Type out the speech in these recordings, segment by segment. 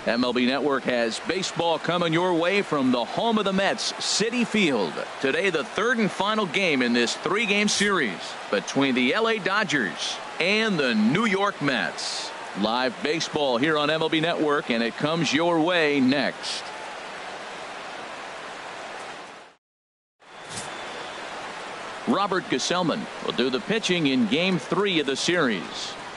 MLB Network has baseball coming your way from the home of the Mets, Citi Field. Today, the third and final game in this three-game series between the LA Dodgers and the New York Mets. Live baseball here on MLB Network, and it comes your way next. Robert Gesellman will do the pitching in Game 3 of the series.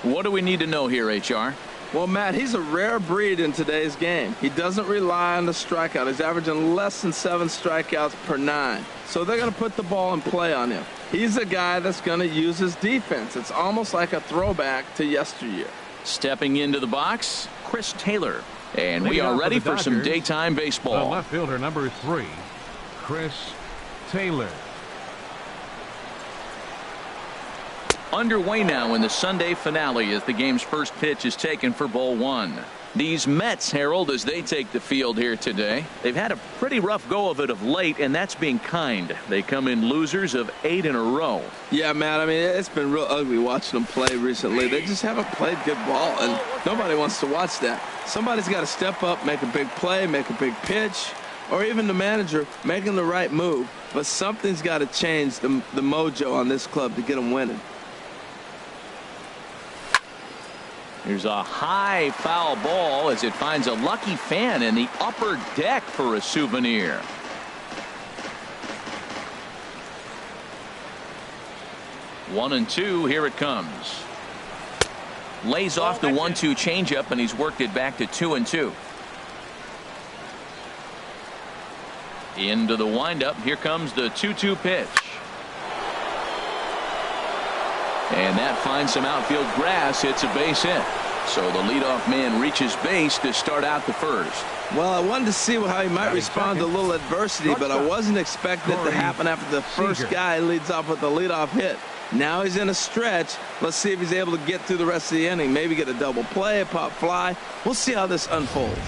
What do we need to know here, HR? Well, Matt, he's a rare breed in today's game. He doesn't rely on the strikeout. He's averaging less than 7 strikeouts per 9. So they're going to put the ball in play on him. He's a guy that's going to use his defense. It's almost like a throwback to yesteryear. Stepping into the box, Chris Taylor. And we are ready for some daytime baseball. The left fielder, number 3, Chris Taylor. Underway now in the Sunday finale as the game's first pitch is taken for ball 1. These Mets, Harold, as they take the field here today, they've had a pretty rough go of it of late, and that's being kind. They come in losers of 8 in a row. Yeah, Matt, I mean, it's been real ugly watching them play recently. They just haven't played good ball, and nobody wants to watch that. Somebody's got to step up, make a big play, make a big pitch, or even the manager making the right move. But something's got to change the mojo on this club to get them winning. Here's a high foul ball as it finds a lucky fan in the upper deck for a souvenir. One and two, here it comes. Lays off the 1-2 changeup, and he's worked it back to 2-2. Into the windup, here comes the 2-2 pitch. And that finds some outfield grass. It's a base hit. So the leadoff man reaches base to start out the first. Well, I wanted to see how he might respond to a little adversity, but I wasn't expecting it to happen after the first guy leads off with a leadoff hit. Now he's in a stretch. Let's see if he's able to get through the rest of the inning. Maybe get a double play, a pop fly. We'll see how this unfolds.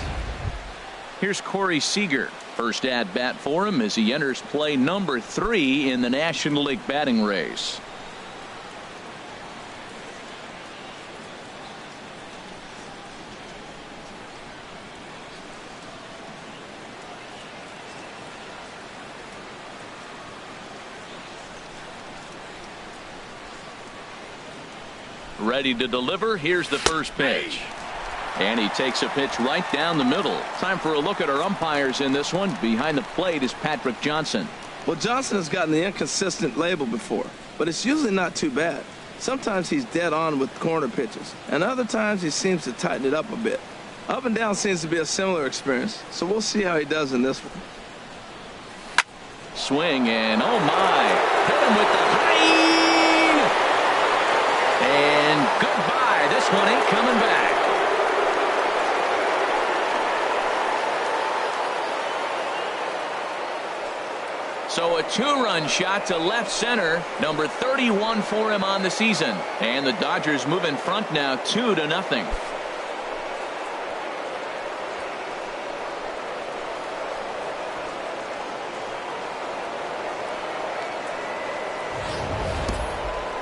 Here's Corey Seager. First at bat for him as he enters play number 3 in the National League batting race. Ready to deliver. Here's the first pitch. And he takes a pitch right down the middle. Time for a look at our umpires in this one. Behind the plate is Patrick Johnson. Well, Johnson has gotten the inconsistent label before, but it's usually not too bad. Sometimes he's dead on with corner pitches, and other times he seems to tighten it up a bit. Up and down seems to be a similar experience, so we'll see how he does in this one. Swing, and oh my, hit him with the high. And goodbye. This one ain't coming back. So a 2-run shot to left center. Number 31 for him on the season. And the Dodgers move in front now 2-0.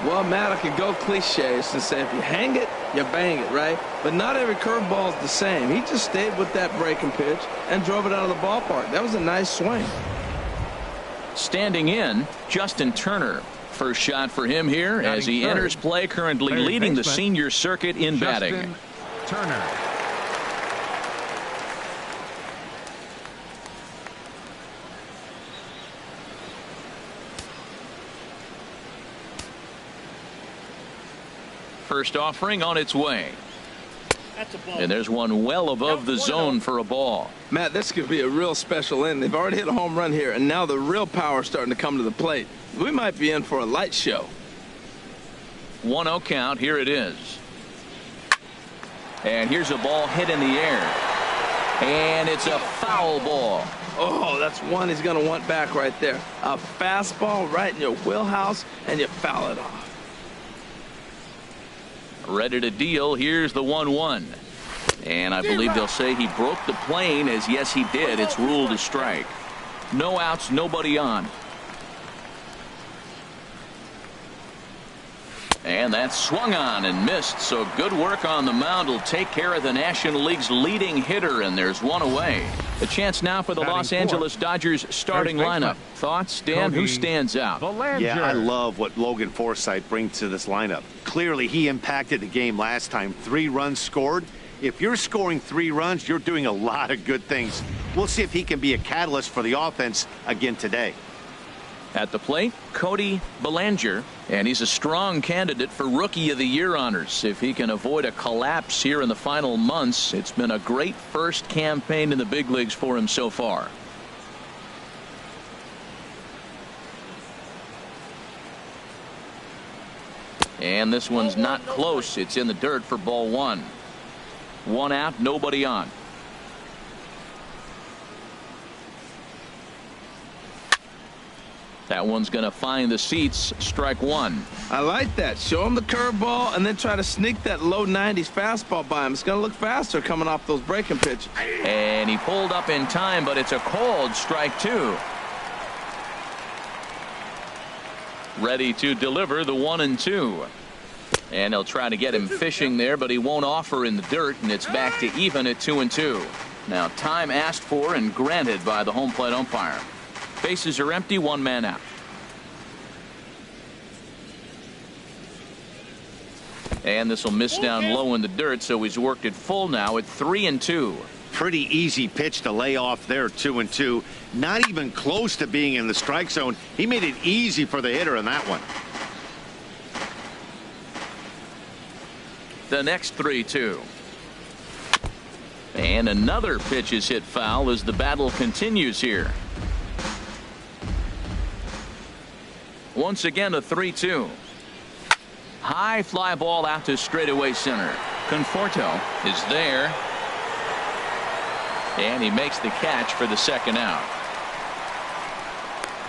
Well, Matt, I could go cliches and say if you hang it, you bang it, right? But not every curveball is the same. He just stayed with that breaking pitch and drove it out of the ballpark. That was a nice swing. Standing in, Justin Turner. First shot for him here as he enters play, currently leading the senior circuit in batting. Turner. First offering on its way. And there's one well above the zone for a ball. Matt, this could be a real special inning. They've already hit a home run here, and now the real power is starting to come to the plate. We might be in for a light show. 1-0 count. Here it is. And here's a ball hit in the air. And it's a foul ball. Oh, that's one he's going to want back right there. A fastball right in your wheelhouse, and you foul it off. Ready to deal. Here's the 1-1. And I believe they'll say he broke the plane, as yes he did. It's ruled a strike. No outs, nobody on. And that's swung on and missed, so good work on the mound will take care of the National League's leading hitter, and there's one away. A chance now for the Los Angeles Dodgers starting lineup. Thoughts, Dan? Who stands out? Yeah, I love what Logan Forsythe brings to this lineup. Clearly, he impacted the game last time. 3 runs scored. If you're scoring 3 runs, you're doing a lot of good things. We'll see if he can be a catalyst for the offense again today. At the plate, Cody Bellinger, and he's a strong candidate for Rookie of the Year honors. If he can avoid a collapse here in the final months, it's been a great first campaign in the big leagues for him so far. And this one's not close. It's in the dirt for ball 1. 1 out, nobody on. That one's going to find the seats. Strike 1. I like that. Show him the curveball and then try to sneak that low 90s fastball by him. It's going to look faster coming off those breaking pitches. And he pulled up in time, but it's a called strike 2. Ready to deliver the 1-2. And he'll try to get him fishing there, but he won't offer in the dirt, and it's back to even at 2-2. Now time asked for and granted by the home plate umpire. Bases are empty, 1 man out. And this will miss down low in the dirt, so he's worked it full now at 3-2. Pretty easy pitch to lay off there, 2-2. Not even close to being in the strike zone. He made it easy for the hitter in that one. The next 3-2. And another pitch is hit foul as the battle continues here. Once again, a 3-2. High fly ball out to straightaway center. Conforto is there. And he makes the catch for the second out.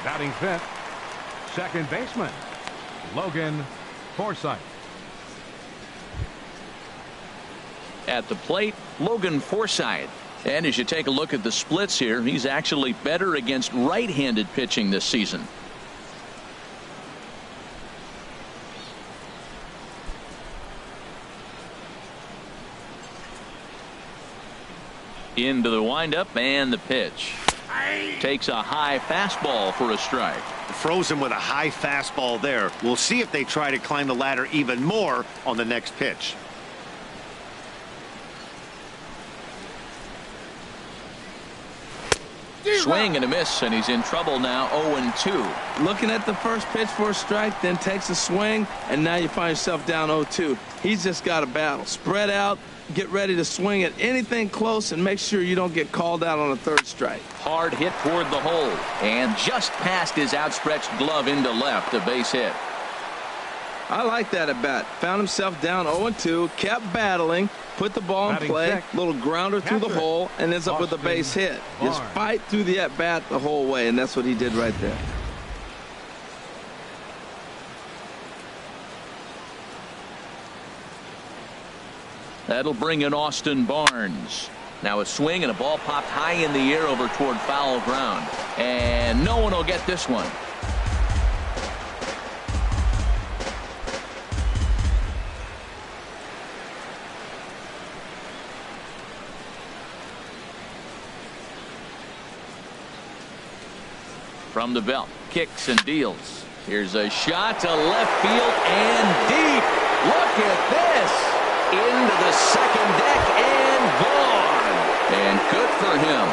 Batting fifth, second baseman, Logan Forsythe. At the plate, Logan Forsythe. And as you take a look at the splits here, he's actually better against right-handed pitching this season. Into the windup and the pitch. Takes a high fastball for a strike. Froze him with a high fastball there. We'll see if they try to climb the ladder even more on the next pitch. Swing and a miss, and he's in trouble now. 0-2. Looking at the first pitch for a strike, then takes a swing, and now you find yourself down 0-2. He's just got a battle. Spread out, get ready to swing at anything close, and make sure you don't get called out on a third strike. Hard hit toward the hole, and just past his outstretched glove into left, a base hit. I like that at bat. Found himself down 0-2, kept battling, put the ball in play, little grounder through the hole, and ends up with a base hit. Just fight through the at bat the whole way, and that's what he did right there. That'll bring in Austin Barnes. Now a swing and a ball popped high in the air over toward foul ground, and no one will get this one. From the belt, kicks and deals. Here's a shot to left field and deep. Look at this. Into the second deck and gone. And good for him.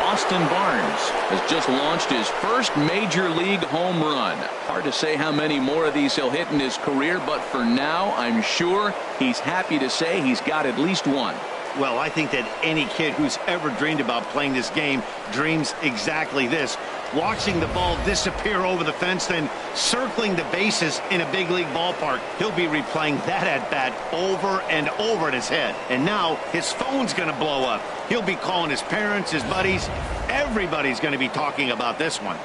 Austin Barnes has just launched his first major league home run. Hard to say how many more of these he'll hit in his career, but for now, I'm sure he's happy to say he's got at least one. Well, I think that any kid who's ever dreamed about playing this game dreams exactly this. Watching the ball disappear over the fence, then circling the bases in a big league ballpark. He'll be replaying that at bat over and over in his head. And now his phone's going to blow up. He'll be calling his parents, his buddies. Everybody's going to be talking about this one.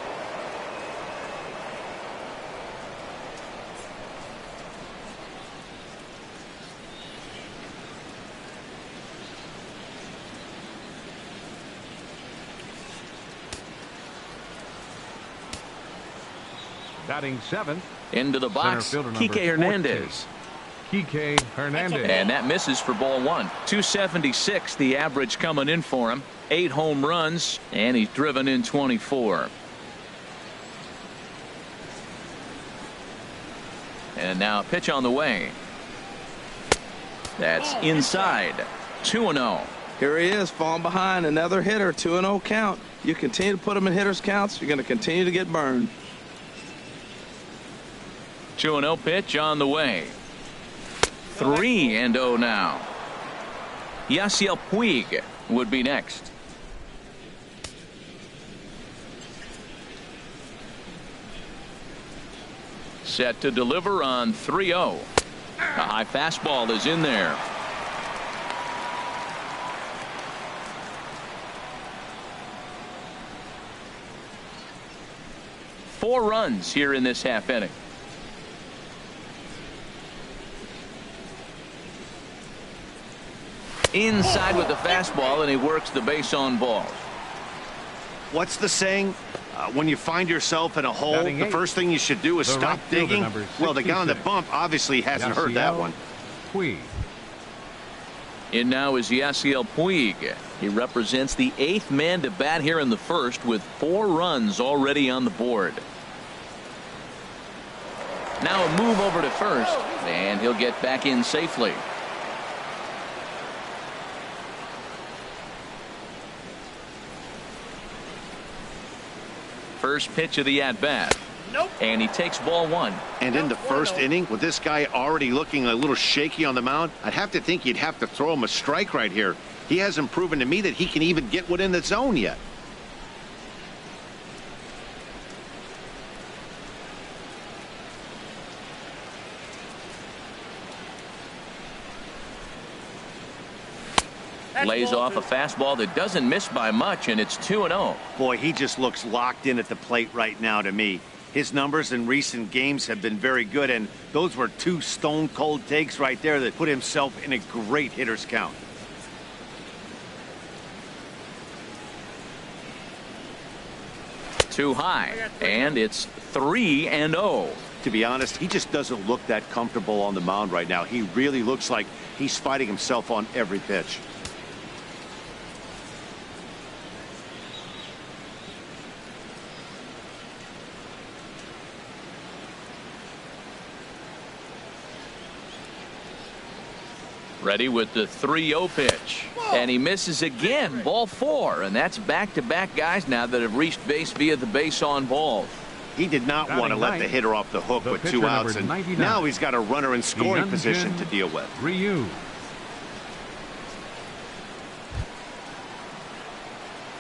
Batting seventh. Into the box, Center fielder number Kike Hernandez. 14, Kike Hernandez. And that misses for ball one. 276 the average coming in for him. 8 home runs, and he's driven in 24. And now a pitch on the way. That's inside. 2-0. Here he is, falling behind. Another hitter. 2-0 count. You continue to put him in hitters counts, you're going to continue to get burned. 2-0 pitch on the way. 3-0 now. Yasiel Puig would be next. Set to deliver on 3-0. A high fastball is in there. Four runs here in this half inning. Inside with the fastball, and he works the base on ball. What's the saying? When you find yourself in a hole, Batting the eight. first thing you should do is The stop right fielder, digging. number Well, the guy on the 66. bump obviously hasn't heard that Yasiel one. Puig. In now is Yasiel Puig. He represents the 8th man to bat here in the first with 4 runs already on the board. Now a move over to first, and he'll get back in safely. First pitch of the at-bat. And he takes ball one. And in the first inning, with this guy already looking a little shaky on the mound, I'd have to think you'd have to throw him a strike right here. He hasn't proven to me that he can even get within the zone yet. Lays off a fastball that doesn't miss by much, and it's 2-0. Boy, he just looks locked in at the plate right now to me. His numbers in recent games have been very good, and those were 2 stone-cold takes right there that put himself in a great hitter's count. Too high, and it's 3-0. To be honest, he just doesn't look that comfortable on the mound right now. He really looks like he's fighting himself on every pitch. Ready with the 3-0 pitch. And he misses again. Ball 4. And that's back-to-back guys now that have reached base via the base on ball. He did not want to let the hitter off the hook with 2 outs. And now he's got a runner in scoring position to deal with. Ryu.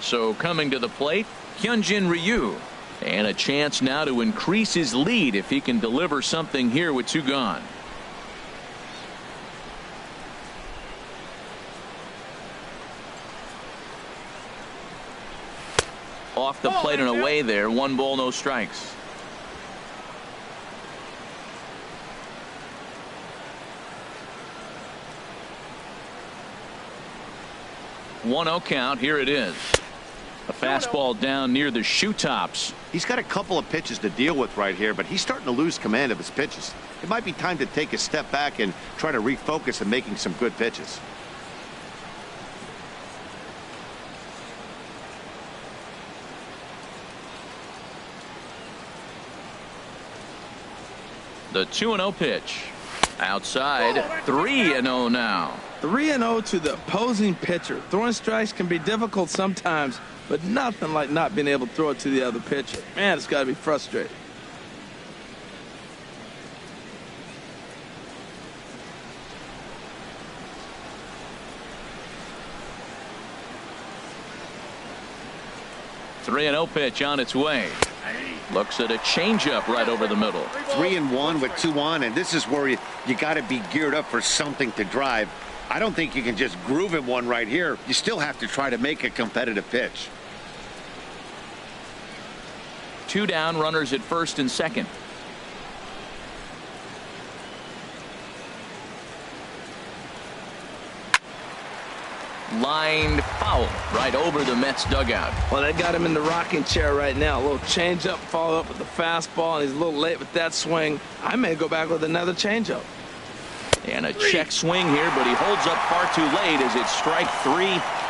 So coming to the plate, Hyunjin Ryu. And a chance now to increase his lead if he can deliver something here with 2 gone. Off the plate and away there. 1 ball, no strikes. One 0 count. Here it is. A fastball down near the shoe tops. He's got a couple of pitches to deal with right here, but he's starting to lose command of his pitches. It might be time to take a step back and try to refocus on making some good pitches. The 2-0 pitch. Outside. 3-0 now. 3-0 to the opposing pitcher. Throwing strikes can be difficult sometimes, but nothing like not being able to throw it to the other pitcher. Man, it's got to be frustrating. Three 3-0 pitch on its way. Looks at a changeup right over the middle. 3-1 with 2 on, and this is where you got to be geared up for something to drive. I don't think you can just groove him one right here. You still have to try to make a competitive pitch. 2 down, runners at first and second. lined foul right over the Mets dugout. Well, they got him in the rocking chair right now. A little changeup, follow up with the fastball, and he's a little late with that swing. I may go back with another changeup. And a check swing here, but he holds up far too late as it's strike 3,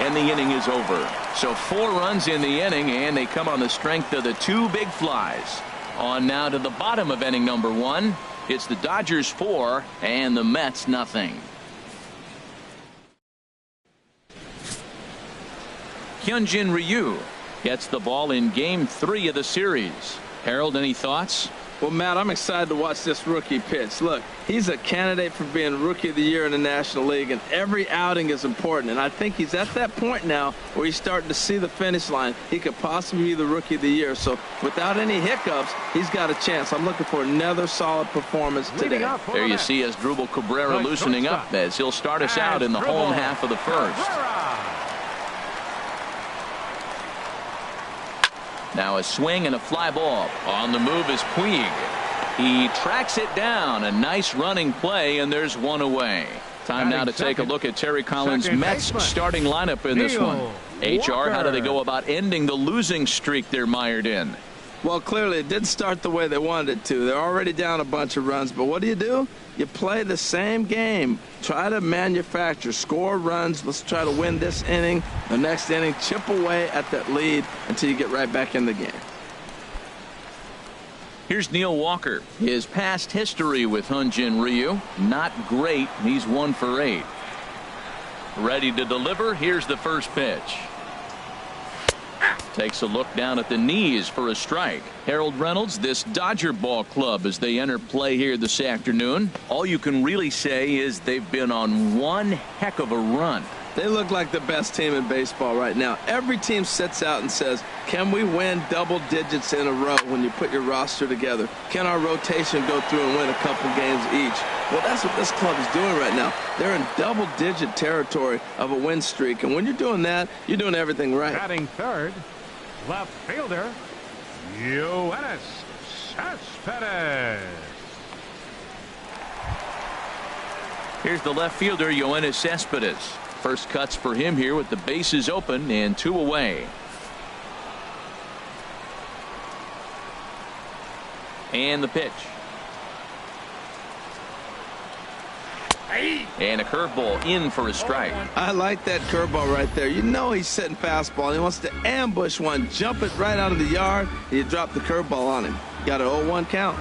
and the inning is over. So 4 runs in the inning, and they come on the strength of the 2 big flies. On now to the bottom of inning number 1. It's the Dodgers 4 and the Mets nothing. Hyunjin Ryu gets the ball in game 3 of the series. Harold, any thoughts? Well, Matt, I'm excited to watch this rookie pitch. Look, he's a candidate for being Rookie of the Year in the National League, and every outing is important. And I think he's at that point now where he's starting to see the finish line. He could possibly be the Rookie of the Year. So without any hiccups, he's got a chance. I'm looking for another solid performance today. There you see Asdrubal Cabrera loosening up as he'll start us out in the home half of the first. Now a swing and a fly ball. On the move is Puig. He tracks it down. A nice running play, and there's one away. Time now to take a look at Terry Collins' Mets starting lineup in this one. HR, how do they go about ending the losing streak they're mired in? Well, clearly it didn't start the way they wanted it to. They're already down a bunch of runs, but what do? You play the same game. Try to manufacture, score runs. Let's try to win this inning. The next inning, chip away at that lead until you get right back in the game. Here's Neil Walker. His past history with Hyunjin Ryu, not great. He's 1 for 8. Ready to deliver. Here's the first pitch. Takes a look down at the knees for a strike. Harold Reynolds, this Dodger ball club as they enter play here this afternoon. All you can really say is they've been on one heck of a run. They look like the best team in baseball right now. Every team sits out and says, can we win double digits in a row when you put your roster together? Can our rotation go through and win a couple games each? Well, that's what this club is doing right now. They're in double-digit territory of a win streak. And when you're doing that, you're doing everything right. Batting third, left fielder, Yoenis Cespedes. Here's the left fielder, Yoenis Cespedes. First cuts for him here with the bases open and 2 away. And the pitch. And a curveball in for a strike. I like that curveball right there. You know he's setting fastball. And he wants to ambush one, jump it right out of the yard, and you drop the curveball on him. Got an 0-1 count.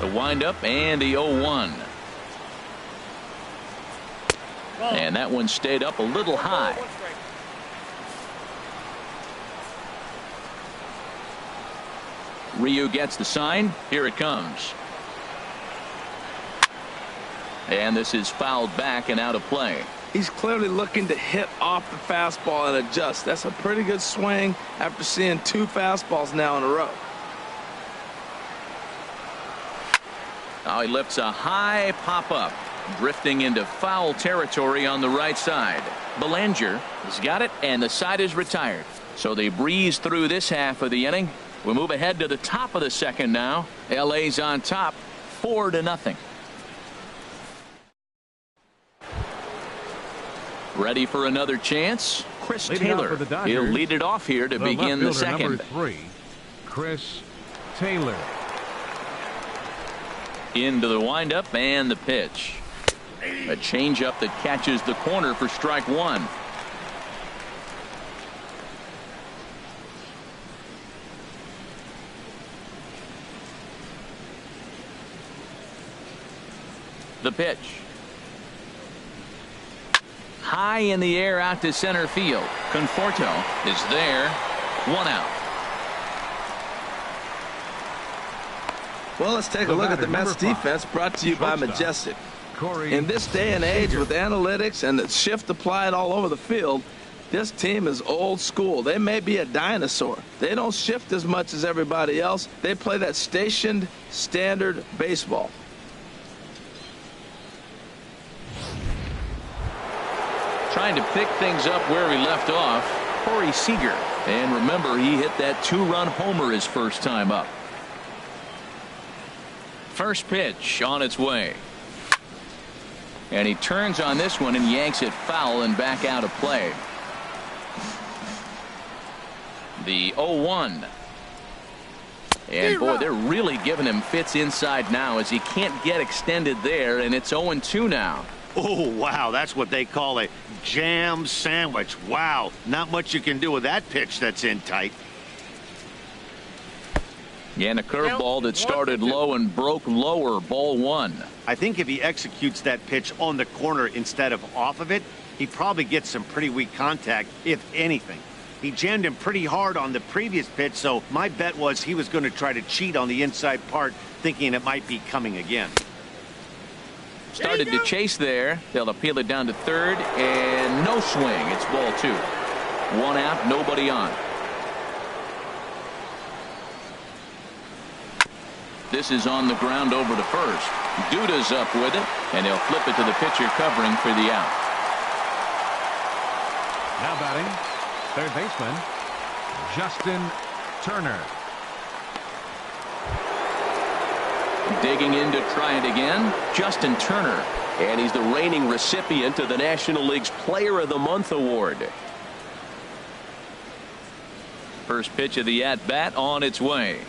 The windup and the 0-1. And that one stayed up a little high. Ryu gets the sign. Here it comes. And this is fouled back and out of play. He's clearly looking to hit off the fastball and adjust. That's a pretty good swing after seeing 2 fastballs now in a row. Now he lifts a high pop-up, drifting into foul territory on the right side. Belanger has got it, and the side is retired. So they breeze through this half of the inning. We'll move ahead to the top of the second now. LA's on top, 4-0. Ready for another chance? Chris Taylor. He'll lead it off here to begin the second. Number 3, Chris Taylor. Into the windup and the pitch. A changeup that catches the corner for strike 1. The pitch. High in the air out to center field. Conforto is there. 1 out. Well, let's take a look at the Mets defense, brought to you by Majestic. In this day and age with analytics and the shift applied all over the field, this team is old school. They may be a dinosaur. They don't shift as much as everybody else. They play that stationed standard baseball. Trying to pick things up where he left off, Corey Seager. And remember, he hit that 2-run homer his first time up. First pitch on its way. And he turns on this one and yanks it foul and back out of play. The 0-1. And boy, they're really giving him fits inside now as he can't get extended there, and it's 0-2 now. Oh, wow, that's what they call a jam sandwich. Wow, not much you can do with that pitch that's in tight. And a curveball that started low and broke lower, ball 1. I think if he executes that pitch on the corner instead of off of it, he probably gets some pretty weak contact, if anything. He jammed him pretty hard on the previous pitch, so my bet was he was going to try to cheat on the inside part, thinking it might be coming again. Started to chase there. They'll appeal it down to third, and no swing. It's ball 2. 1 out, nobody on. This is on the ground over to first. Duda's up with it, and he'll flip it to the pitcher covering for the out. Now batting, third baseman, Justin Turner. Digging in to try it again, Justin Turner. And he's the reigning recipient of the National League's Player of the Month award. First pitch of the at-bat on its way.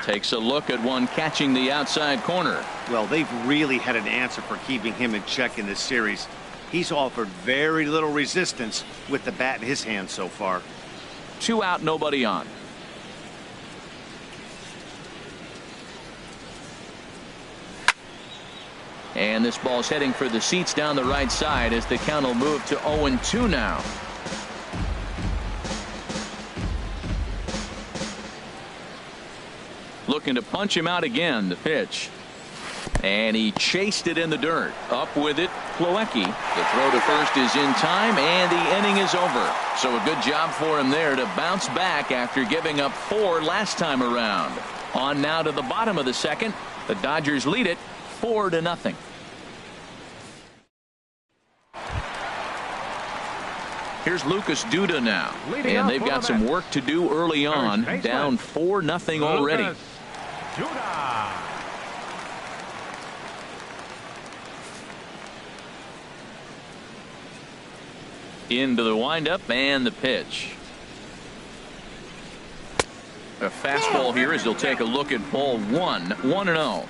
Takes a look at one catching the outside corner. Well, they've really had an answer for keeping him in check in this series. He's offered very little resistance with the bat in his hand so far. 2 out, nobody on. And this ball's heading for the seats down the right side as the count will move to 0-2 now. Looking to punch him out again. The pitch. And he chased it in the dirt. Up with it, Plawecki. The throw to first is in time, and the inning is over. So a good job for him there to bounce back after giving up 4 last time around. On now to the bottom of the second. The Dodgers lead it 4-0. Here's Lucas Duda now. And they've got some work to do early on. Down 4-0 already. Duda. Into the windup and the pitch. A fastball here as he'll take a look at ball 1. 1-0.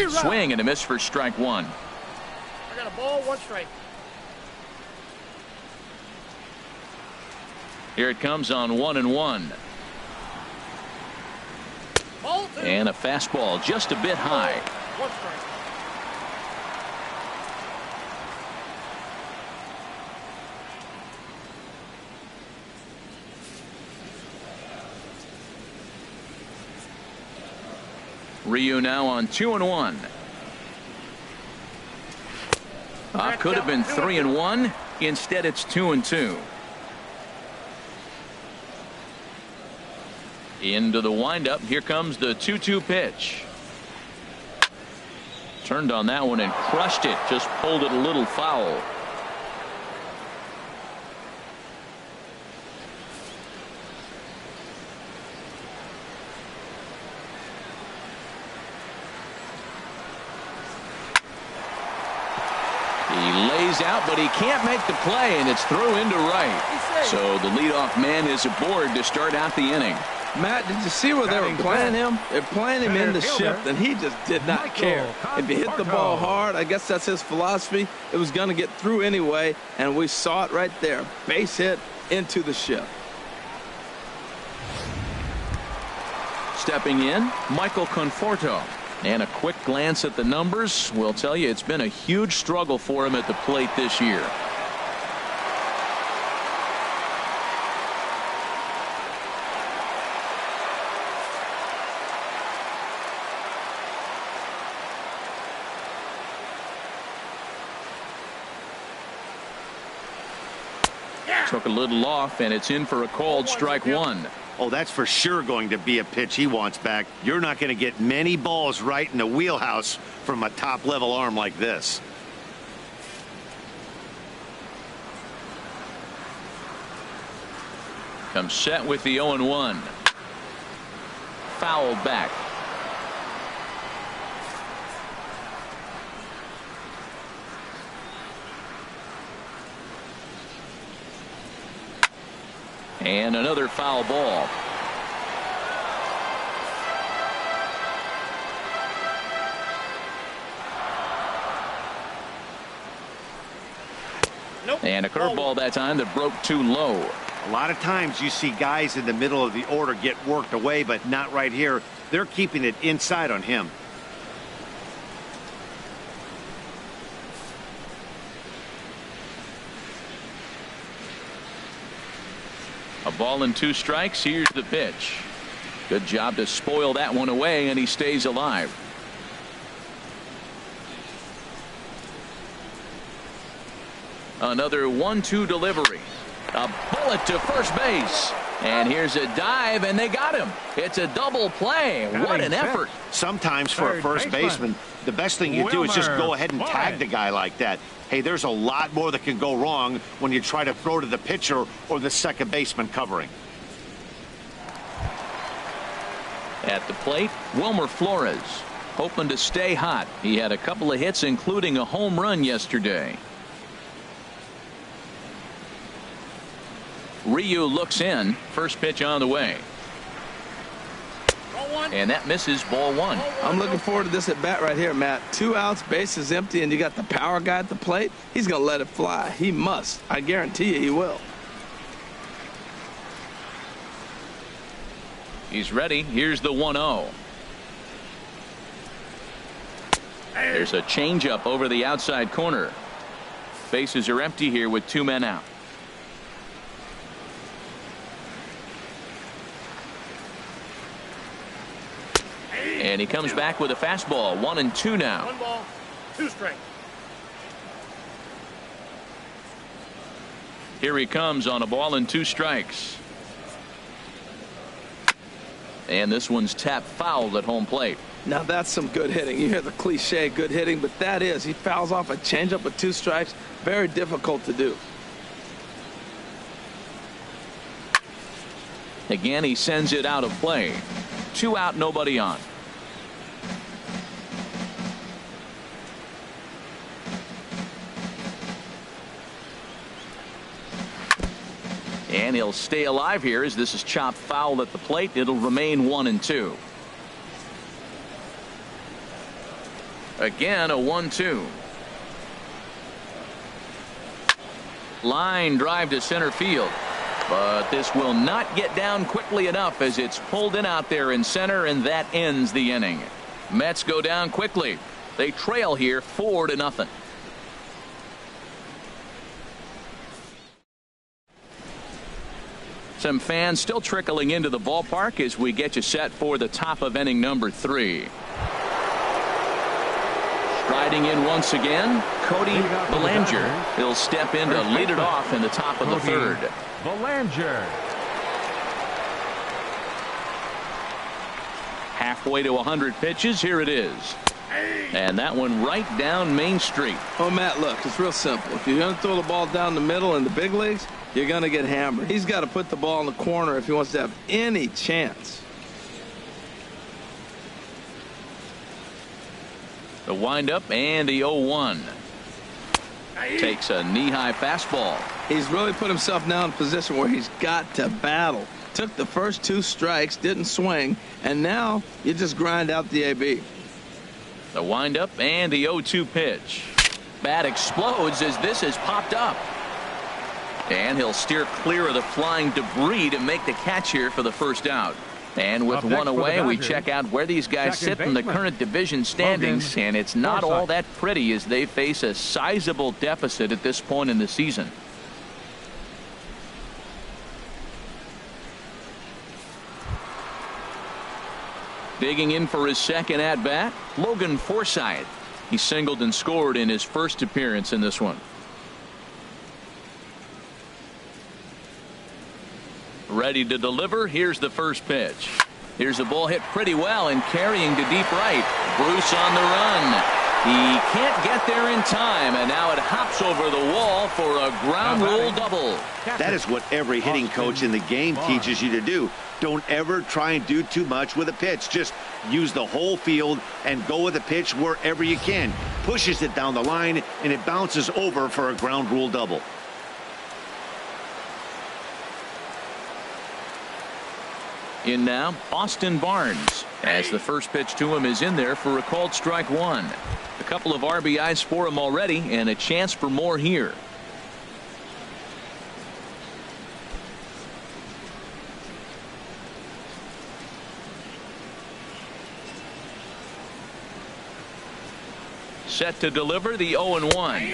Swing and a miss for strike 1. I got a ball, 1 strike. Here it comes on 1-1. Ball 2. And a fastball just a bit high. 1 strike. Ryu now on 2-1. Could have been 3-1. Instead, it's 2-2. Into the windup. Here comes the 2-2 pitch. Turned on that one and crushed it. Just pulled it a little foul. Out, but he can't make the play, and it's through into right. So the leadoff man is aboard to start out the inning. Matt, did you see where they were playing him? They're playing him in the shift, and he just did not care. If he hit the ball hard, I guess that's his philosophy. It was going to get through anyway, and we saw it right there. Base hit into the shift. Stepping in, Michael Conforto. And a quick glance at the numbers will tell you it's been a huge struggle for him at the plate this year. Took a little off, and it's in for a called strike 1. Oh, that's for sure going to be a pitch he wants back. You're not going to get many balls right in the wheelhouse from a top-level arm like this. Comes set with the 0-1. Fouled back. And another foul ball. Nope. And a curveball that time that broke too low. A lot of times you see guys in the middle of the order get worked away, but not right here. They're keeping it inside on him. A ball and 2 strikes. Here's the pitch. Good job to spoil that one away, and he stays alive. Another 1-2 delivery. A bullet to first base. And here's a dive, and they got him. It's a double play. What an effort. Sometimes for a first baseman, the best thing you do is just go ahead and tag the guy like that. Hey, there's a lot more that can go wrong when you try to throw to the pitcher or the second baseman covering. At the plate, Wilmer Flores, hoping to stay hot. He had a couple of hits, including a home run yesterday. Ryu looks in. First pitch on the way. And that misses, ball 1. I'm looking forward to this at bat right here, Matt. 2 outs, bases empty, and you got the power guy at the plate. He's going to let it fly. He must. I guarantee you he will. He's ready. Here's the 1-0. There's a changeup over the outside corner. Bases are empty here with 2 men out. And he comes back with a fastball. 1-2 now. 1 ball, 2 strikes. Here he comes on a ball and 2 strikes. And this one's tapped foul at home plate. Now that's some good hitting. You hear the cliche good hitting, but that is. He fouls off a changeup with 2 strikes. Very difficult to do. Again, he sends it out of play. 2 out, nobody on. And he'll stay alive here as this is chopped foul at the plate. It'll remain 1-2. Again, a 1-2. Line drive to center field. But this will not get down quickly enough as it's pulled in out there in center, and that ends the inning. Mets go down quickly. They trail here 4-0. Some fans still trickling into the ballpark as we get you set for the top of inning number 3. Striding in once again, Cody Bellinger. He'll step in to lead it off in the top of the 3rd. Bellinger. Halfway to 100 pitches. Here it is. And that one right down Main Street. Oh, Matt, look, it's real simple. If you're going to throw the ball down the middle in the big leagues, you're going to get hammered. He's got to put the ball in the corner if he wants to have any chance. The windup and the 0-1. Takes a knee-high fastball. He's really put himself now in a position where he's got to battle. Took the first 2 strikes, didn't swing, and now you just grind out the AB. The windup and the 0-2 pitch. Bat explodes as this has popped up. And he'll steer clear of the flying debris to make the catch here for the first out. And with 1 away, we check out where these guys sit in the current division standings, and it's not all that pretty as they face a sizable deficit at this point in the season. Digging in for his second at-bat, Logan Forsythe. He singled and scored in his first appearance in this one. Ready to deliver. Here's the first pitch. Here's a ball hit pretty well and carrying to deep right. Bruce on the run. He can't get there in time, and now it hops over the wall for a ground rule double. That is what every hitting coach in the game teaches you to do. Don't ever try and do too much with a pitch. Just use the whole field and go with the pitch wherever you can. Pushes it down the line, and it bounces over for a ground rule double. In now, Austin Barnes, as the first pitch to him is in there for a called strike one. A couple of RBIs for him already, and a chance for more here. Set to deliver the 0-1.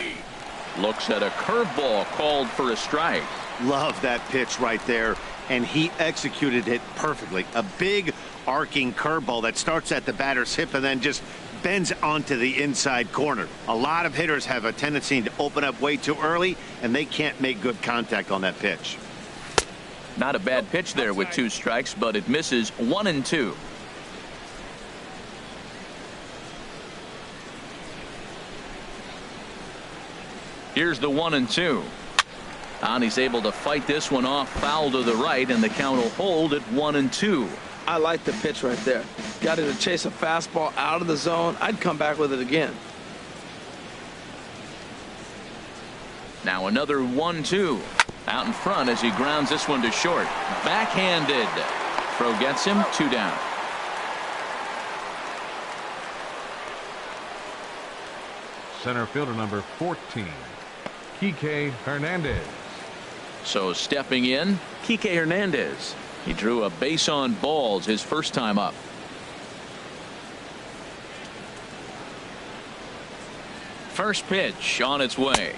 Looks at a curveball called for a strike. Love that pitch right there, and he executed it perfectly. A big arcing curveball that starts at the batter's hip and then just bends onto the inside corner. A lot of hitters have a tendency to open up way too early, and they can't make good contact on that pitch. Not a bad pitch there with 2 strikes, but it misses 1-2. Here's the 1-2. And he's able to fight this one off, foul to the right, and the count will hold at 1-2. I like the pitch right there. Got him to chase a fastball out of the zone. I'd come back with it again. Now another 1-2. Out in front as he grounds this one to short. Backhanded. Throw gets him, 2 down. Center fielder number 14, Kike Hernandez. So stepping in, Kike Hernandez. He drew a base on balls his first time up. First pitch on its way.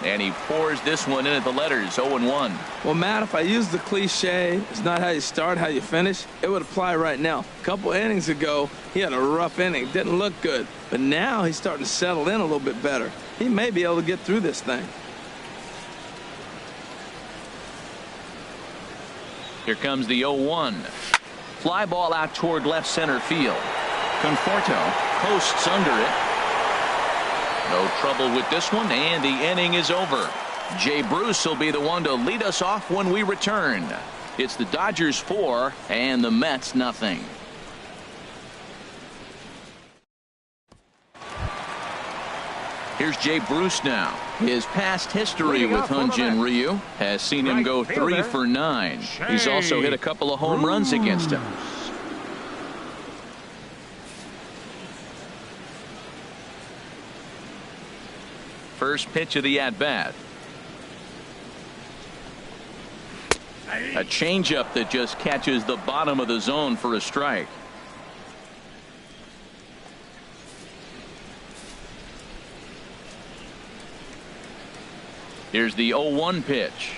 And he pours this one in at the letters, 0-1. Well, Matt, if I use the cliche, it's not how you start, how you finish, it would apply right now. A couple innings ago, he had a rough inning. Didn't look good. But now he's starting to settle in a little bit better. He may be able to get through this thing. Here comes the 0-1. Fly ball out toward left center field. Conforto coasts under it. No trouble with this one, and the inning is over. Jay Bruce will be the one to lead us off when we return. It's the Dodgers 4 and the Mets nothing. Here's Jay Bruce now. His past history with Hyun-Jin Ryu has seen him go 3 for 9. He's also hit a couple of home runs against him. First pitch of the at-bat. A changeup that just catches the bottom of the zone for a strike. Here's the 0-1 pitch.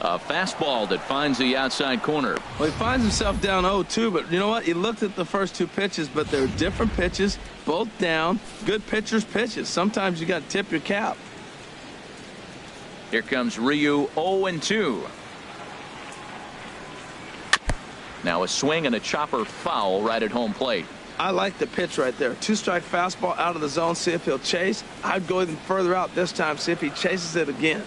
A fastball that finds the outside corner. Well, he finds himself down 0-2, but you know what? He looked at the first 2 pitches, but they're different pitches, both down. Good pitchers' pitches. Sometimes you got to tip your cap. Here comes Ryu, 0-2. Now a swing and a chopper foul right at home plate. I like the pitch right there. 2-strike fastball out of the zone, see if he'll chase. I'd go even further out this time, see if he chases it again.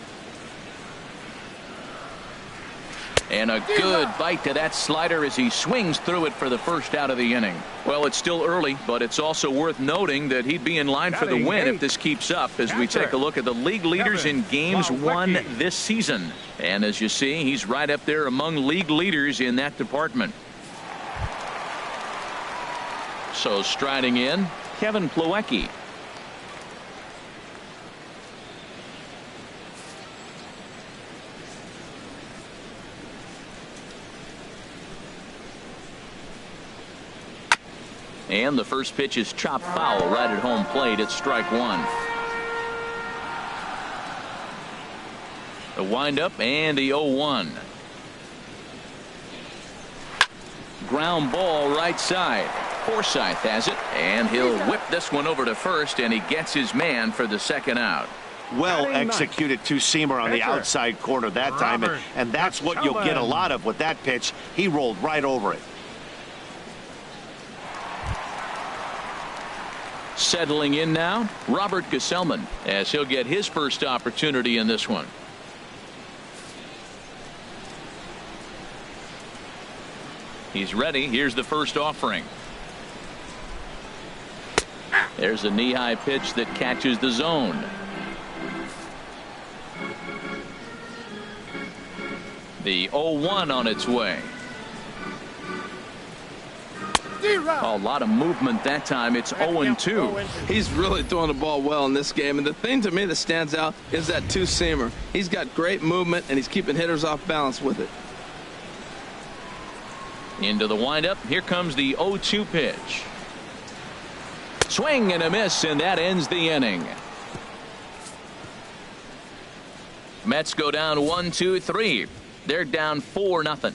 And a good bite to that slider as he swings through it for the first out of the inning. Well, it's still early, but it's also worth noting that he'd be in line for the win if this keeps up as we take a look at the league leaders in games won this season. And as you see, he's right up there among league leaders in that department. So striding in, Kevin Plawecki. And the first pitch is chopped foul right at home plate. It's strike 1. The windup and the 0-1. Ground ball right side. Forsythe has it, and he'll whip this one over to first, and he gets his man for the second out. Well executed two-seamer on the outside corner that time, and that's what you'll get a lot of with that pitch. He rolled right over it. Settling in now, Robert Gesellman, as he'll get his first opportunity in this one. He's ready. Here's the first offering. There's a knee-high pitch that catches the zone. The 0-1 on its way. A lot of movement that time. It's 0-2. He's really throwing the ball well in this game. And the thing to me that stands out is that two-seamer. He's got great movement, and he's keeping hitters off balance with it. Into the windup. Here comes the 0-2 pitch. Swing and a miss, and that ends the inning. Mets go down 1-2-3. They're down 4-0.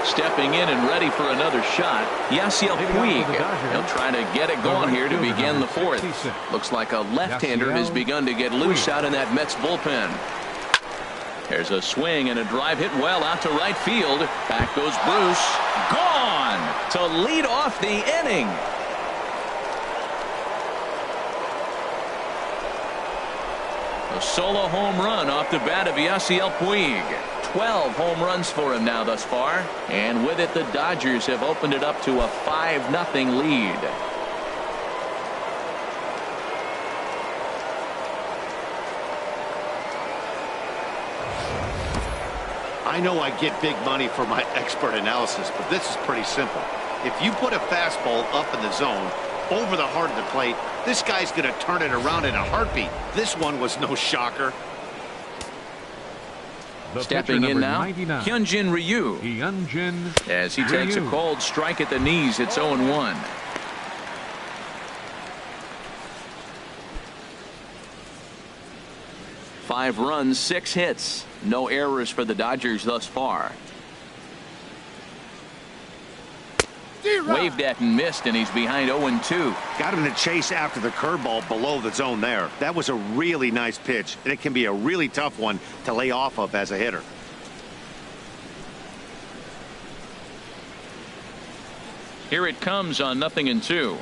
Stepping in and ready for another shot, Yasiel Puig. He'll try to get it going here to begin the fourth. Looks like a left-hander has begun to get loose out in that Mets bullpen. There's a swing and a drive hit well out to right field. Back goes Bruce. Gone to lead off the inning. A solo home run off the bat of Yasiel Puig. 12 home runs for him now thus far. And with it, the Dodgers have opened it up to a 5-0 lead. I know I get big money for my expert analysis, but this is pretty simple. If you put a fastball up in the zone over the heart of the plate, this guy's going to turn it around in a heartbeat. This one was no shocker. Stepping in now, Hyunjin Ryu. As he takes a cold strike at the knees, it's 0-1. Five runs, 6 hits. No errors for the Dodgers thus far. Waved at and missed, and he's behind 0-2. Got him to chase after the curveball below the zone there. That was a really nice pitch, and it can be a really tough one to lay off of as a hitter. Here it comes on 0-2.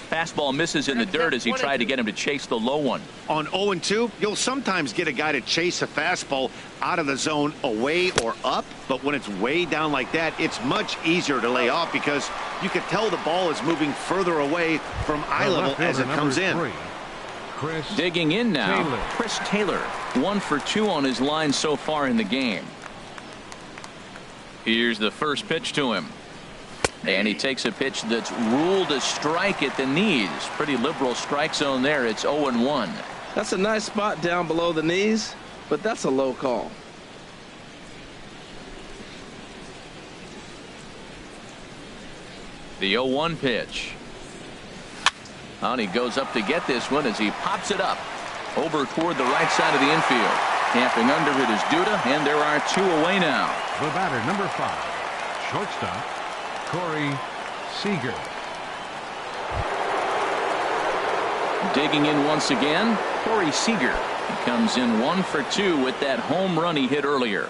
Fastball misses in the dirt as he tried to get him to chase the low one. On 0-2, you'll sometimes get a guy to chase a fastball out of the zone away or up, but when it's way down like that, it's much easier to lay off because you can tell the ball is moving further away from eye level as it comes in. Digging in now, Chris Taylor. 1 for 2 on his line so far in the game. Here's the first pitch to him. And he takes a pitch that's ruled a strike at the knees. Pretty liberal strike zone there. It's 0-1. That's a nice spot down below the knees, but that's a low call. The 0-1 pitch. And he goes up to get this one as he pops it up over toward the right side of the infield. Camping under it is Duda, and there are 2 away now. The batter, number 5, shortstop, Corey Seager. Digging in once again, Corey Seager. He comes in 1 for 2 with that home run he hit earlier.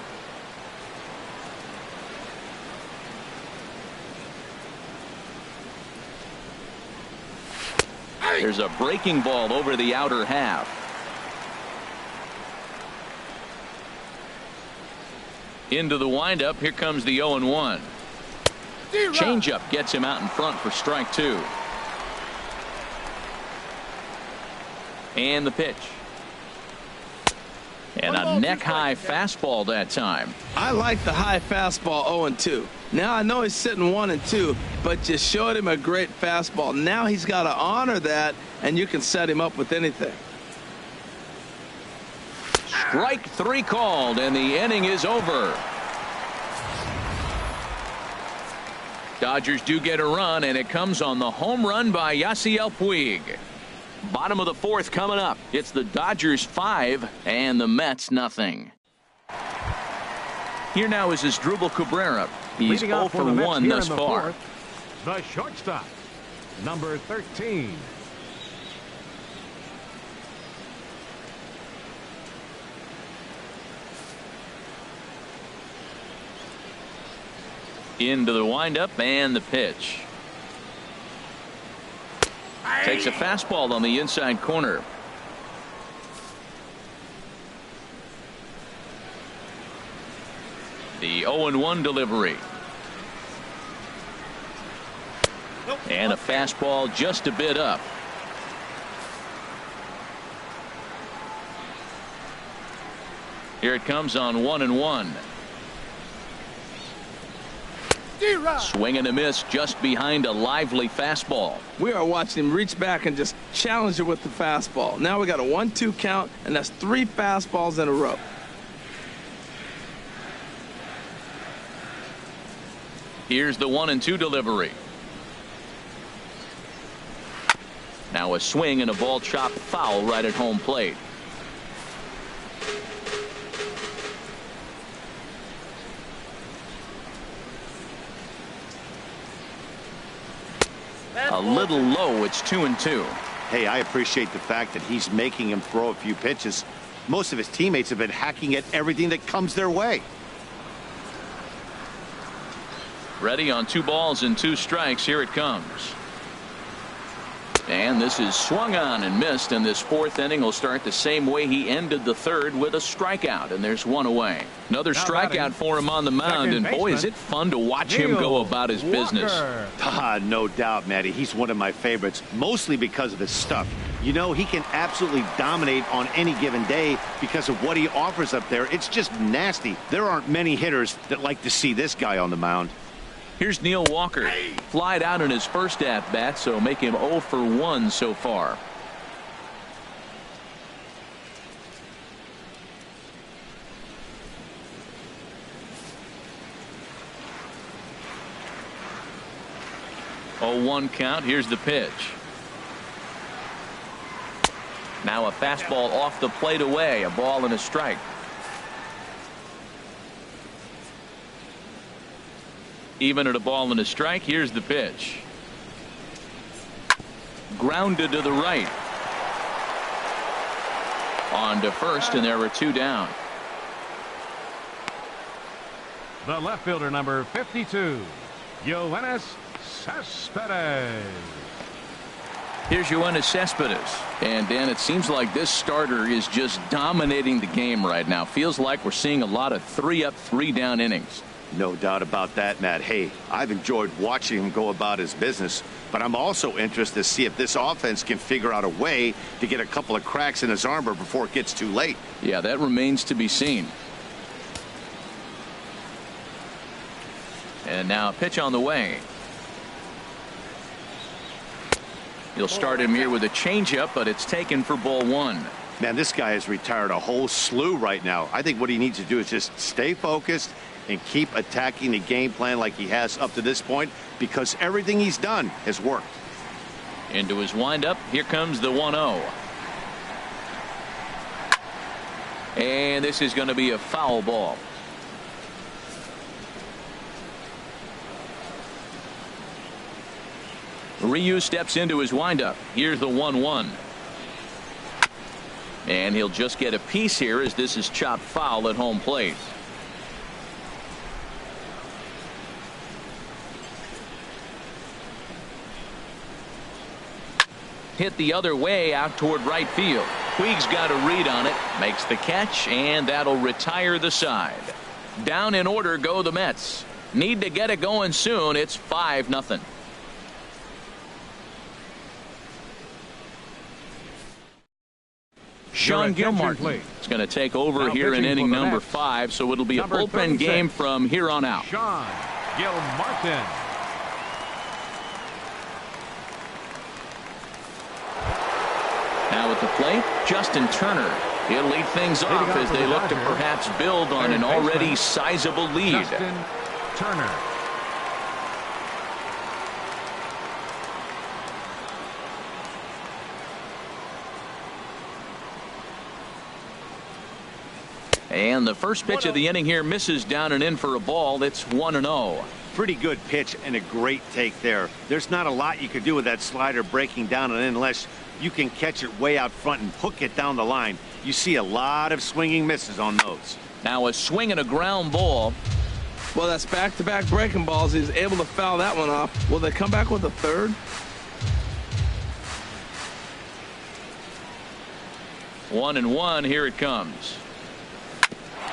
There's a breaking ball over the outer half. Into the windup. Here comes the 0-1. Changeup gets him out in front for strike 2. And the pitch. And a neck-high fastball that time. I like the high fastball 0-2. Now I know he's sitting 1-2, but you showed him a great fastball. Now he's got to honor that, and you can set him up with anything. Strike 3 called, and the inning is over. Dodgers do get a run, and it comes on the home run by Yasiel Puig. Bottom of the 4th coming up. It's the Dodgers 5 and the Mets nothing. Here now is Asdrubal Cabrera. He's 0 for 1 thus far. The shortstop, number 13. Into the windup and the pitch. Takes a fastball on the inside corner. The 0-1 delivery. And a fastball just a bit up. Here it comes on 1-1. Swing and a miss just behind a lively fastball. We are watching him reach back and just challenge it with the fastball. Now we got a 1-2 count, and that's 3 fastballs in a row. Here's the 1-2 delivery. Now a swing and a ball chopped foul right at home plate. A little low. It's 2-2. Hey, I appreciate the fact that he's making him throw a few pitches. Most of his teammates have been hacking at everything that comes their way. Ready on 2 balls and 2 strikes. Here it comes. And this is swung on and missed, and this 4th inning will start the same way he ended the 3rd, with a strikeout, and there's 1 away. Another strikeout for him on the mound, and boy, is it fun to watch him go about his business. No doubt, Matty. He's one of my favorites, mostly because of his stuff. You know, he can absolutely dominate on any given day because of what he offers up there. It's just nasty. There aren't many hitters that like to see this guy on the mound. Here's Neil Walker. Flied out in his first at-bat, so make him 0 for 1 so far. Oh, 1 count. Here's the pitch. Now a fastball off the plate away. A ball and a strike. Even at a ball and a strike. Here's the pitch. Grounded to the right. On to first, and there are 2 down. The left fielder, number 52, Yoenis Cespedes. Here's Yoenis Cespedes. And Dan, it seems like this starter is just dominating the game right now. Feels like we're seeing a lot of 3-up, 3-down innings. No doubt about that, Matt. Hey, I've enjoyed watching him go about his business, but I'm also interested to see if this offense can figure out a way to get a couple of cracks in his armor before it gets too late. Yeah, that remains to be seen. And now a pitch on the way. He'll start him here with a changeup, but it's taken for ball 1. Man, this guy has retired a whole slew right now. I think what he needs to do is just stay focused and keep attacking the game plan like he has up to this point, because everything he's done has worked. Into his windup. Here comes the 1-0. And this is going to be a foul ball. Ryu steps into his windup. Here's the 1-1. And he'll just get a piece here as this is chopped foul at home plate. Hit the other way out toward right field. Puig's got a read on it, makes the catch, and that'll retire the side. Down in order go the Mets. Need to get it going soon. It's 5-0. Sean Gilmartin is going to take over now here in inning number Mets. 5, so it'll be a Number bullpen 36. game from here on out. Sean Gilmartin. Now at the plate, Justin Turner. He'll lead things off as they look to perhaps build on an already sizable lead. Justin Turner. And the first pitch of the inning here misses down and in for a ball. It's 1-0. Pretty good pitch and a great take there. There's not a lot you could do with that slider breaking down and in unless you can catch it way out front and hook it down the line. You see a lot of swinging misses on those. Now a swing and a ground ball. Well, that's back-to-back breaking balls. He's able to foul that one off. Will they come back with a third? 1-1. Here it comes.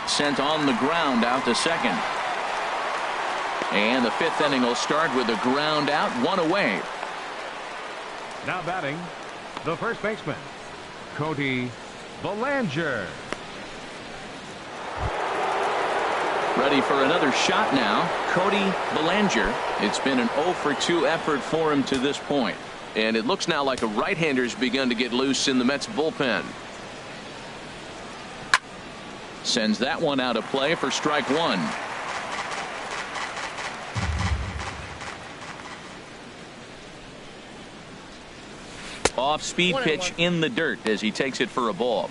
Sent on the ground out to second. And the fifth inning will start with a ground out, one away. Now batting, the first baseman, Cody Bellinger. Ready for another shot now, Cody Bellinger. It's been an 0 for 2 effort for him to this point. And it looks now like a right-hander's begun to get loose in the Mets bullpen. Sends that one out of play for strike one. Off-speed pitch in the dirt as he takes it for a ball.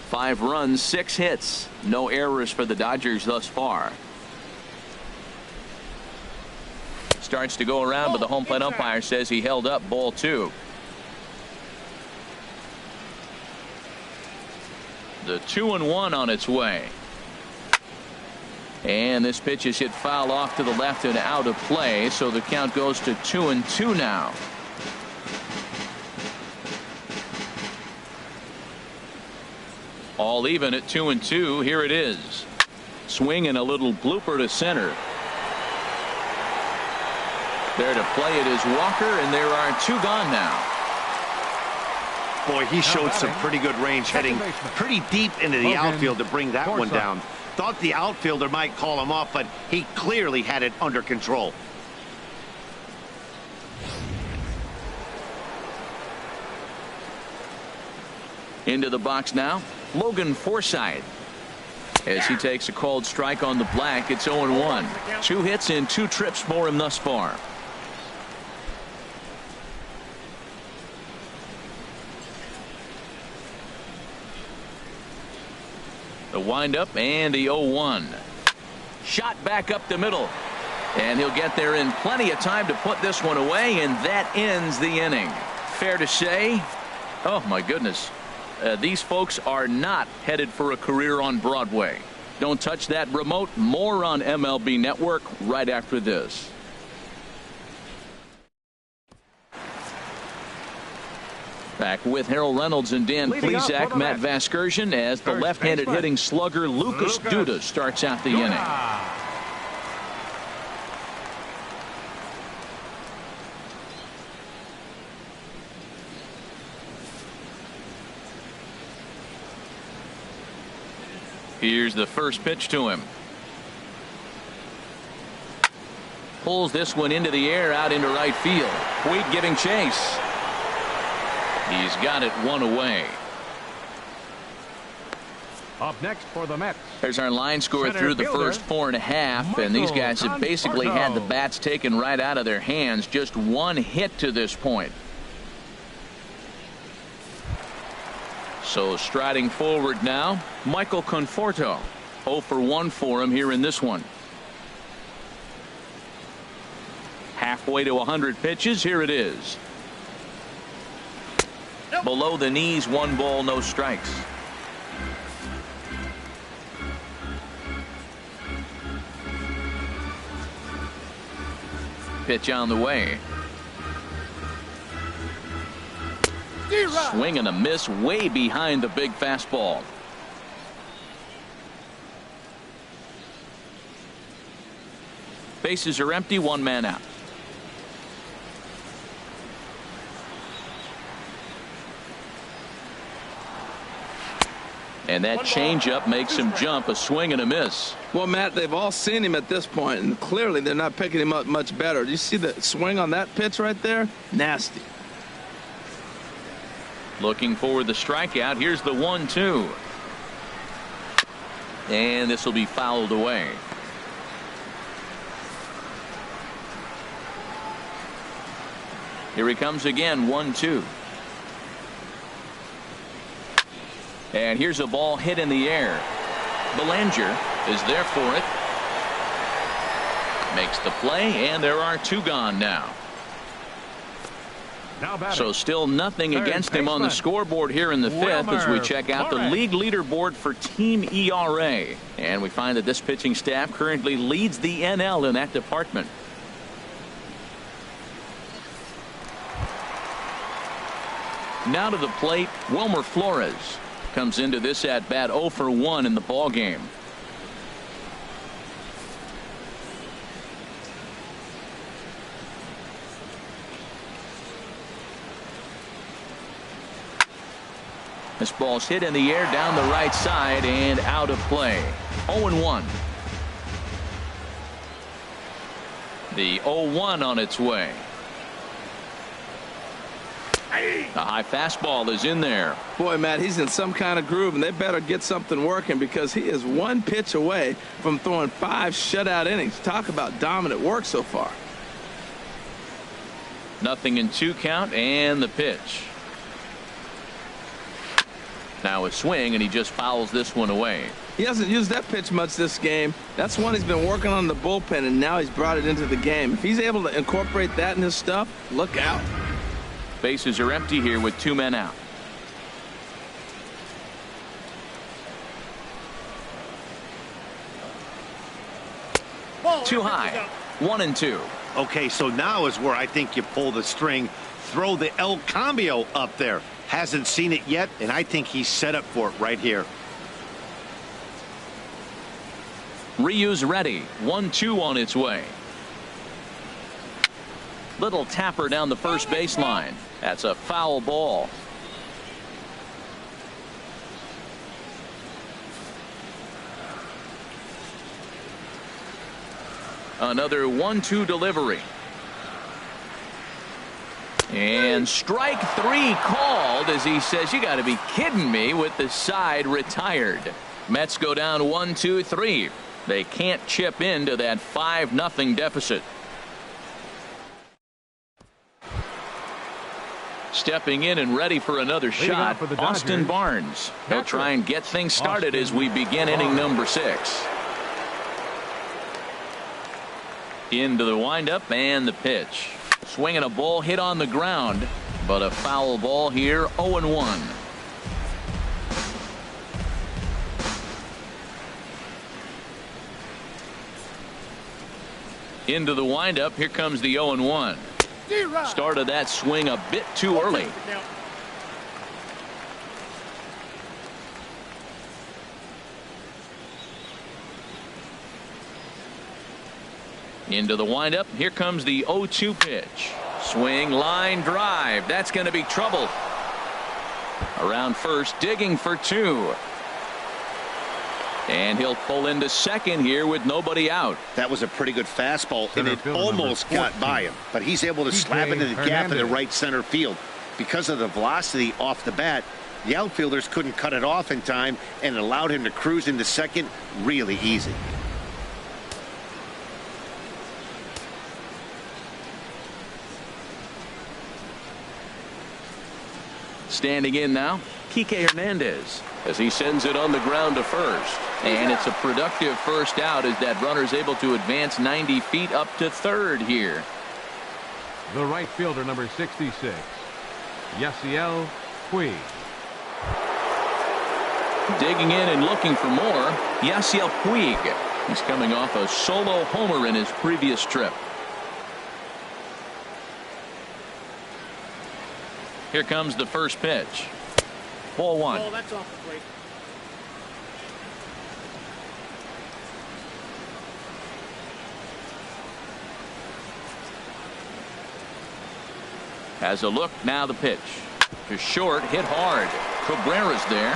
5 runs, 6 hits. No errors for the Dodgers thus far. Starts to go around, but the home plate umpire says he held up, ball 2. The 2-1 on its way. And this pitch is hit foul off to the left and out of play, so the count goes to 2-2 now. All even at 2-2. Here it is. Swing and a little blooper to center. There to play it is Walker, and there are 2 gone now. Boy, he showed some pretty good range, heading pretty deep into the outfield to bring that one down. Thought the outfielder might call him off, but he clearly had it under control. Into the box now, Logan Forsythe. As he takes a called strike on the black, it's 0-1. 2 hits and 2 trips for him thus far. The windup and the 0-1. Shot back up the middle. And he'll get there in plenty of time to put this one away, and that ends the inning. Fair to say, oh my goodness, these folks are not headed for a career on Broadway. Don't touch that remote. More on MLB Network right after this. Back with Harold Reynolds and Dan Plesac, Matt Vasgersian, as the left-handed hitting slugger Lucas Duda starts out the inning. Here's the first pitch to him. Pulls this one into the air out into right field. Puig giving chase. He's got it one away. Up next for the Mets. There's our line score through the first 4.5, and these guys have basically had the bats taken right out of their hands. Just 1 hit to this point. So striding forward now, Michael Conforto. 0 for 1 for him here in this one. Halfway to 100 pitches. Here it is. Below the knees, 1 ball, no strikes. Pitch on the way. Swing and a miss way behind the big fastball. Bases are empty, 1 man out. And that changeup makes him jump. A swing and a miss. Well, Matt, they've all seen him at this point, and clearly they're not picking him up much better. Do you see the swing on that pitch right there? Nasty. Looking for the strikeout. Here's the 1-2. And this will be fouled away. Here he comes again. 1-2. And here's a ball hit in the air. Bellinger is there for it. Makes the play, and there are 2 gone now. Now batting. So still nothing Third against him on the baseman. scoreboard here in the fifth as we Wilmer check out the Flores. league leaderboard for team ERA. And we find that this pitching staff currently leads the NL in that department. Now to the plate, Wilmer Flores comes into this at bat 0 for 1 in the ball game. This ball's hit in the air down the right side and out of play. 0-1. The 0-1 on its way. A high fastball is in there. Boy, Matt, he's in some kind of groove, and they better get something working because he is one pitch away from throwing 5 shutout innings. Talk about dominant work so far. Nothing in 2 count and the pitch. Now a swing, and he just fouls this one away. He hasn't used that pitch much this game. That's one he's been working on in the bullpen, and now he's brought it into the game. If he's able to incorporate that in his stuff, look out. Bases are empty here with 2 men out. Ball. Too high. 1-2. Okay, so now is where I think you pull the string. Throw the El Cambio up there. Hasn't seen it yet, and I think he's set up for it right here. Ryu's ready. 1-2 on its way. Little tapper down the first baseline. That's a foul ball. Another 1-2 delivery. And strike 3 called as he says, you got to be kidding me, with the side retired. Mets go down 1-2-3. They can't chip into that 5-0 deficit. Stepping in and ready for another shot, for the Austin Dodgers. Barnes. He'll try and get things started as we begin inning number 6. Into the windup and the pitch. Swinging a ball hit on the ground, but a foul ball here. 0-1. Into the windup. Here comes the 0-1. Started that swing a bit too early. Into the windup. Here comes the 0-2 pitch. Swing, line drive. That's going to be trouble. Around first, digging for 2. And he'll pull into second here with nobody out. That was a pretty good fastball, and Center it fielder almost got 14. by him. But he's able to slap into the gap in the right center field. Because of the velocity off the bat, the outfielders couldn't cut it off in time, and it allowed him to cruise into second really easy. Standing in now, Kike Hernandez, as he sends it on the ground to first. And it's a productive first out as that runner's able to advance 90 feet up to third here. The right fielder, number 66, Yasiel Puig. Digging in and looking for more, Yasiel Puig. He's coming off a solo homer in his previous trip. Here comes the first pitch. Ball 1. Oh, that's off the plate. Has a look, now the pitch. To short, hit hard. Cabrera's there.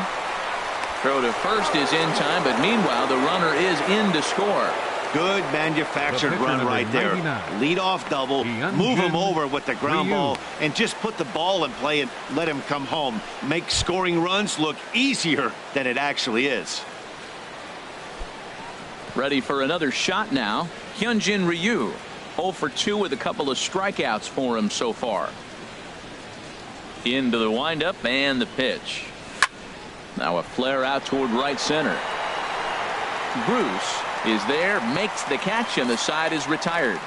Throw to first is in time, but meanwhile the runner is in to score. Good manufactured The pitcher, run number right there. 99. Lead off double, Hyun move him Jin over with the ground Ryu. ball, and just put the ball in play and let him come home. Make scoring runs look easier than it actually is. Ready for another shot now. Hyunjin Ryu, 0 for 2 with a couple of strikeouts for him so far. Into the windup and the pitch. Now a flare out toward right center. Bruce is there, makes the catch, and the side is retired.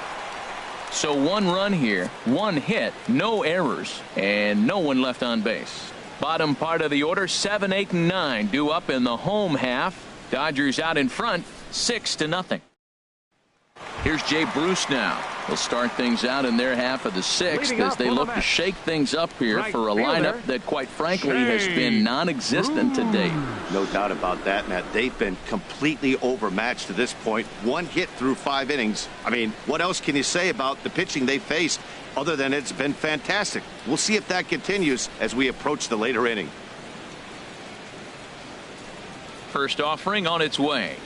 So 1 run here, 1 hit, no errors, and no one left on base. Bottom part of the order, 7, 8, and 9 due up in the home half. Dodgers out in front, 6-0. Here's Jay Bruce now. They'll start things out in their half of the 6th as they look to shake things up here for a lineup that, quite frankly, has been non-existent to date. No doubt about that, Matt. They've been completely overmatched to this point. 1 hit through 5 innings. I mean, what else can you say about the pitching they faced other than it's been fantastic? We'll see if that continues as we approach the later inning. First offering on its way.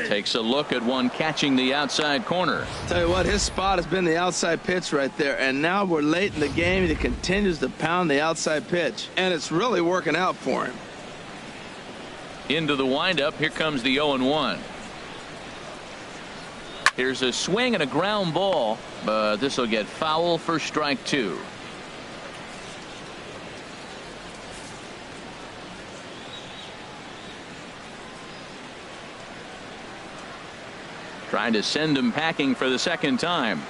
Takes a look at one catching the outside corner. Tell you what, his spot has been the outside pitch right there, and now we're late in the game and he continues to pound the outside pitch, and it's really working out for him. Into the windup. Here comes the 0-1. Here's a swing and a ground ball, but this will get foul for strike 2. Trying to send him packing for the second time.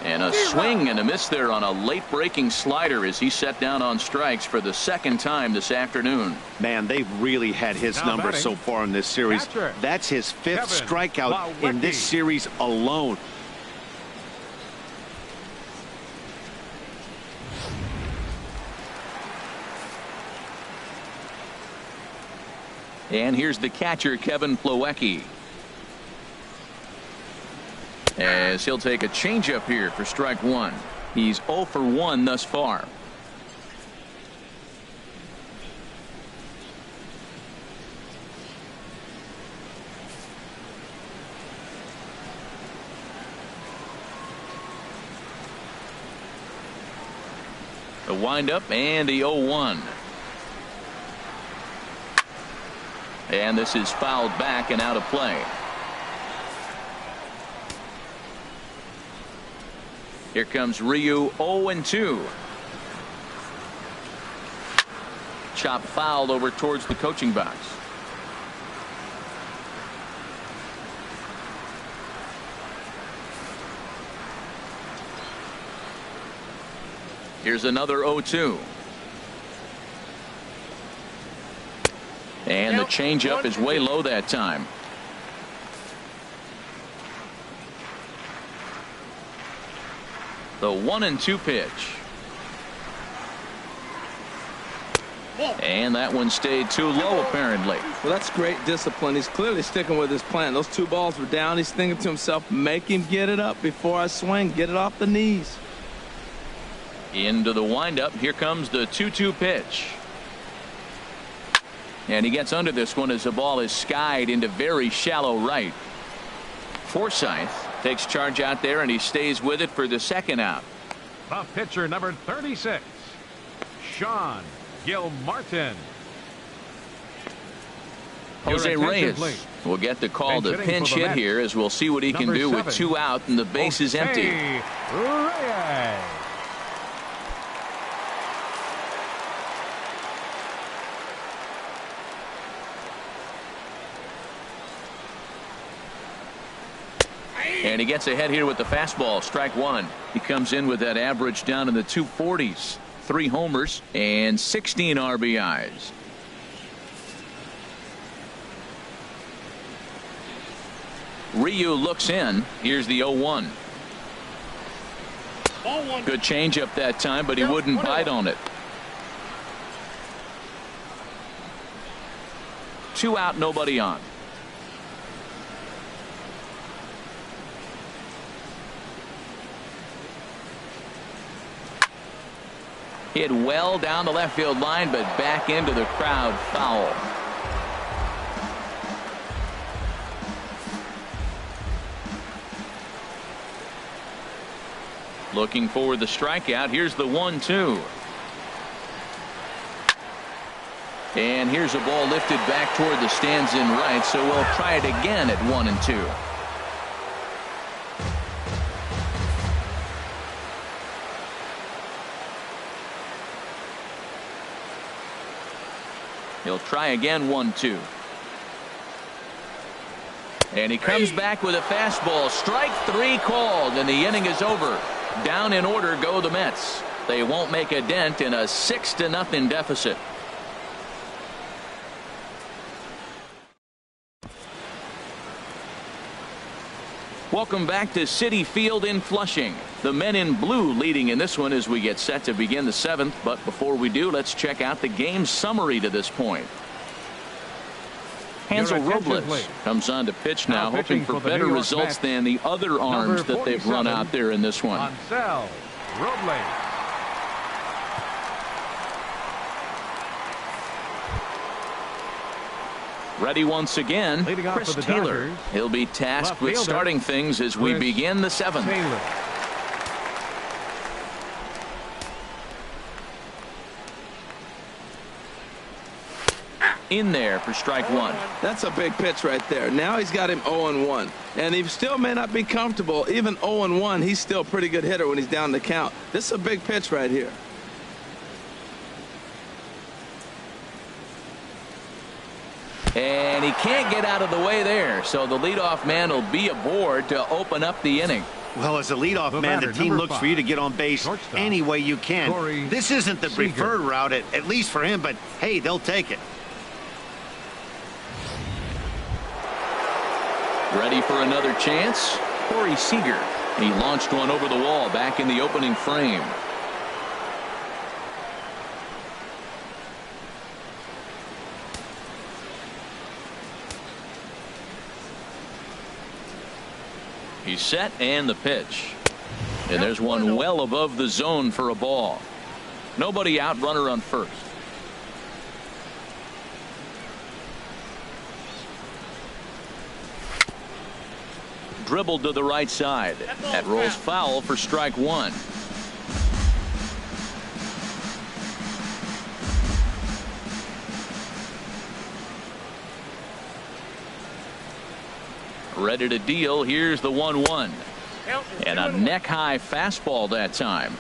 And a swing and a miss there on a late breaking slider as he set down on strikes for the second time this afternoon. Man, they've really had his number so far in this series. That's his 5th strikeout in this series alone. And here's the catcher, Kevin Plawecki, as he'll take a changeup here for strike 1. He's 0 for 1 thus far. The windup and the 0-1. And this is fouled back and out of play. Here comes Ryu, 0-2. Chop fouled over towards the coaching box. Here's another 0-2. And the changeup is way low that time. The 1-2 pitch. And that one stayed too low, apparently. Well, that's great discipline. He's clearly sticking with his plan. Those 2 balls were down. He's thinking to himself, make him get it up before I swing. Get it off the knees. Into the windup. Here comes the 2-2 pitch. And he gets under this one as the ball is skied into very shallow right. Forsythe takes charge out there, and he stays with it for the second out. The pitcher, number 36, Sean Gilmartin. Jose Reyes will get the call to pinch hit here, as we'll see what he can do with 2 out and the base is empty. Reyes. And he gets ahead here with the fastball, strike 1. He comes in with that average down in the 240s. 3 homers and 16 RBIs. Ryu looks in. Here's the 0-1. Good changeup that time, but he wouldn't bite on it. 2 out, nobody on. Hit well down the left field line, but back into the crowd, foul. Looking for the strikeout. Here's the 1-2. And here's a ball lifted back toward the stands in right, so we'll try it again at 1-2. He'll try again, 1-2. And he comes back with a fastball. Strike 3 called, and the inning is over. Down in order go the Mets. They won't make a dent in a 6-0 deficit. Welcome back to Citi Field in Flushing. The men in blue leading in this one as we get set to begin the 7th. But before we do, let's check out the game summary to this point. Hansel Robles comes on to pitch now, hoping for better results than the other arms that they've run out there in this one. Hansel Robles. Ready once again, Leading off Chris for the Taylor. Dodgers, He'll be tasked left with fielder, starting things as we Chris begin the 7th. Taylor. In there for strike 1. That's a big pitch right there. Now he's got him 0-1. And he still may not be comfortable. Even 0-1, he's still a pretty good hitter when he's down the count. This is a big pitch right here. And he can't get out of the way there. So the leadoff man will be aboard to open up the inning. Well, as a leadoff man, the team looks for you to get on base any way you can. This isn't the preferred route, at least for him, but hey, they'll take it. Ready for another chance? Corey Seager. He launched one over the wall back in the opening frame. He's set and the pitch. And there's one well above the zone for a ball. Nobody out, runner on first. Dribbled to the right side. That rolls foul for strike 1. Ready to deal. Here's the 1-1. And a neck high fastball that time.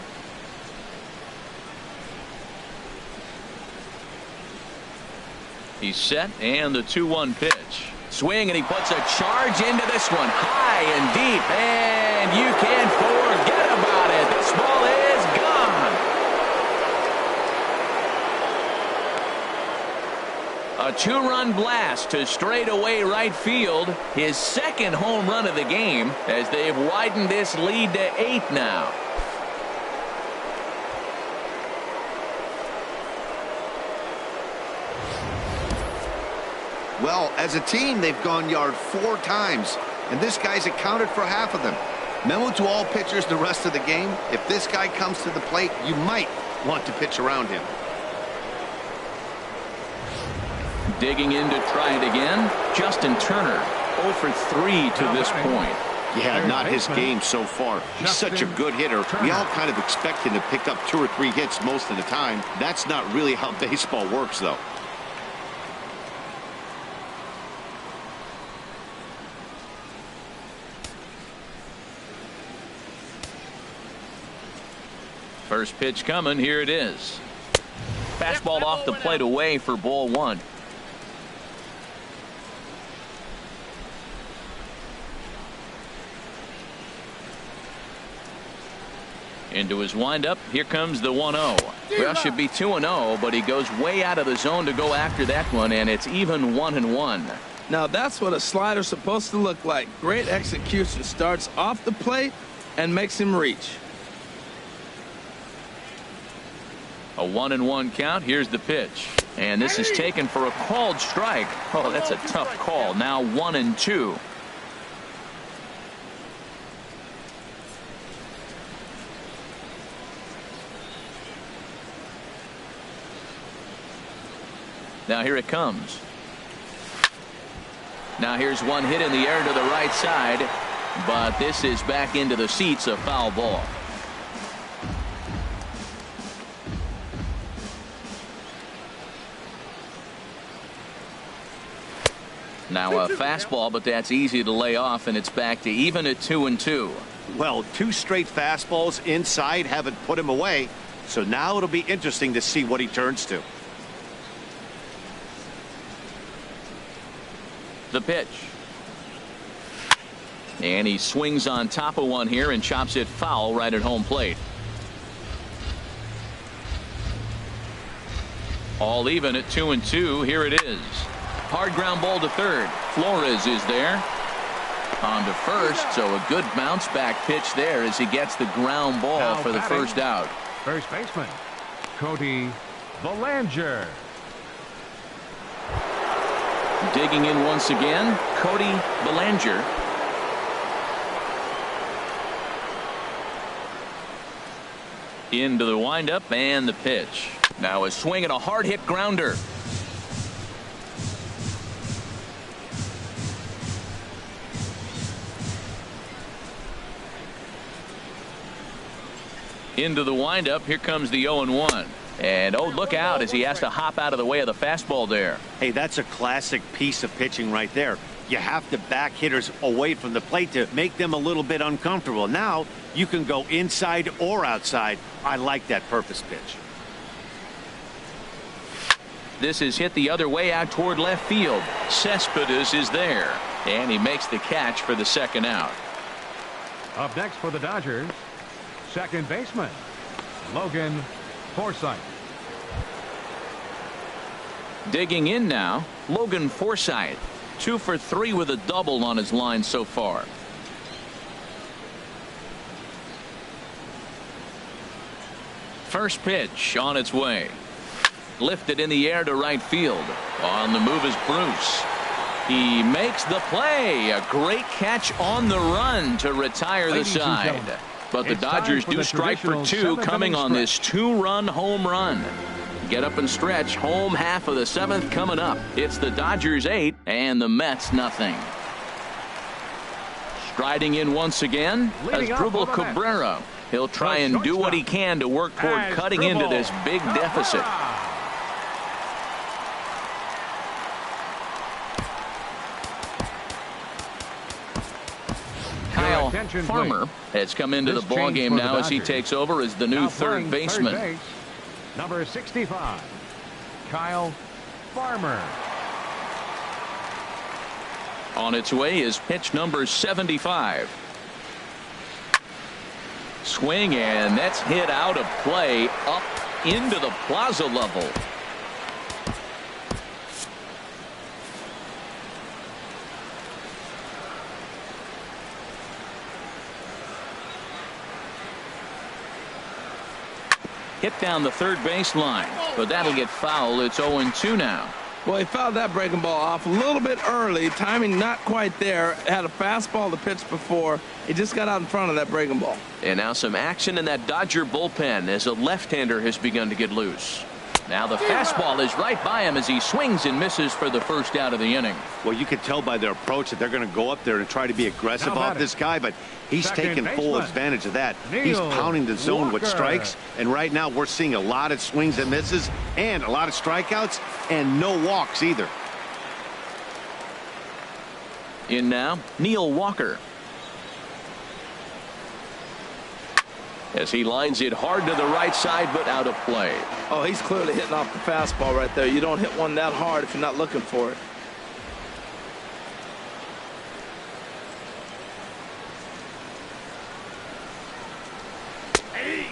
He's set and the 2-1 pitch. Swing, and he puts a charge into this one. High and deep, and you can't forget about it. This ball is gone. A 2-run blast to straightaway right field. His second home run of the game as they've widened this lead to 8 now. Well, as a team, they've gone yard 4 times, and this guy's accounted for half of them. Memo to all pitchers the rest of the game: if this guy comes to the plate, you might want to pitch around him. Digging in to try it again, Justin Turner, 0 for 3 to this point. Yeah, not his game so far. He's such a good hitter. We all kind of expect him to pick up 2 or 3 hits most of the time. That's not really how baseball works, though. First pitch coming. Here it is. Fastball off the plate away for ball 1. Into his windup. Here comes the 1-0. Well, should be 2-0, but he goes way out of the zone to go after that one, and it's even 1-1. Now that's what a slider's supposed to look like. Great execution. Starts off the plate and makes him reach. A 1-1 count. Here's the pitch. And this is taken for a called strike. Oh, that's a tough call. Now 1-2. Now here it comes. Now here's one hit in the air to the right side, but this is back into the seats, a foul ball. Now a fastball, but that's easy to lay off, and it's back to even at 2-2. Well, 2 straight fastballs inside haven't put him away, so now it'll be interesting to see what he turns to. The pitch. And he swings on top of one here and chops it foul right at home plate. All even at 2-2. Here it is. Hard ground ball to third. Flores is there. On to first, so a good bounce back pitch there as he gets the ground ball Now for the batting, first out. First baseman, Cody Bellinger. Digging in once again, Cody Bellinger. Into the windup and the pitch. Now a swing and a hard hit grounder. Into the windup. Here comes the 0-1. And oh, look out as he has to hop out of the way of the fastball there. Hey, that's a classic piece of pitching right there. You have to back hitters away from the plate to make them a little bit uncomfortable. Now you can go inside or outside. I like that purpose pitch. This is hit the other way out toward left field. Cespedes is there. And he makes the catch for the second out. Up next for the Dodgers, second baseman, Logan Forsythe. Digging in now, Logan Forsythe. 2 for 3 with a double on his line so far. First pitch on its way. Lifted in the air to right field. On the move is Bruce. He makes the play. A great catch on the run to retire the side. But the Dodgers do strike for 2 coming on this 2-run home run. Get up and stretch. Home half of the 7th coming up. It's the Dodgers 8 and the Mets nothing. Striding in once again as Asdrubal Cabrera. He'll try and do what he can to work toward cutting into this big deficit. Kyle Farmer has come into the ballgame now as he takes over as the new third baseman. Third base, number 65, Kyle Farmer. On its way is pitch number 75. Swing, and that's hit out of play up into the plaza level. Hit down the third baseline, but that'll get foul. It's 0-2 now. Well, he fouled that breaking ball off a little bit early. Timing not quite there. Had a fastball to pitch before. He just got out in front of that breaking ball. And now some action in that Dodger bullpen as a left-hander has begun to get loose. Now the fastball is right by him as he swings and misses for the first out of the inning. Well, you can tell by their approach that they're going to go up there and try to be aggressive off this guy, but he's taking full advantage of that. He's pounding the zone with strikes, and right now we're seeing a lot of swings and misses and a lot of strikeouts and no walks either. In now, Neil Walker. As he lines it hard to the right side, but out of play. Oh, he's clearly hitting off the fastball right there. You don't hit one that hard if you're not looking for it.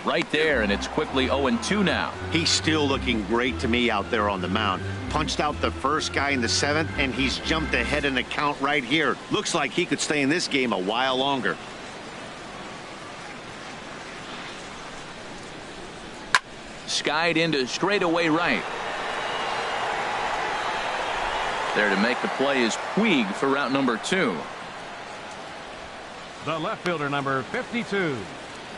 Right there, and it's quickly 0-2 now. He's still looking great to me out there on the mound. Punched out the first guy in the 7th, and he's jumped ahead in the count right here. Looks like he could stay in this game a while longer. Skied into straightaway right. There to make the play is Puig for route number 2. The left fielder, number 52,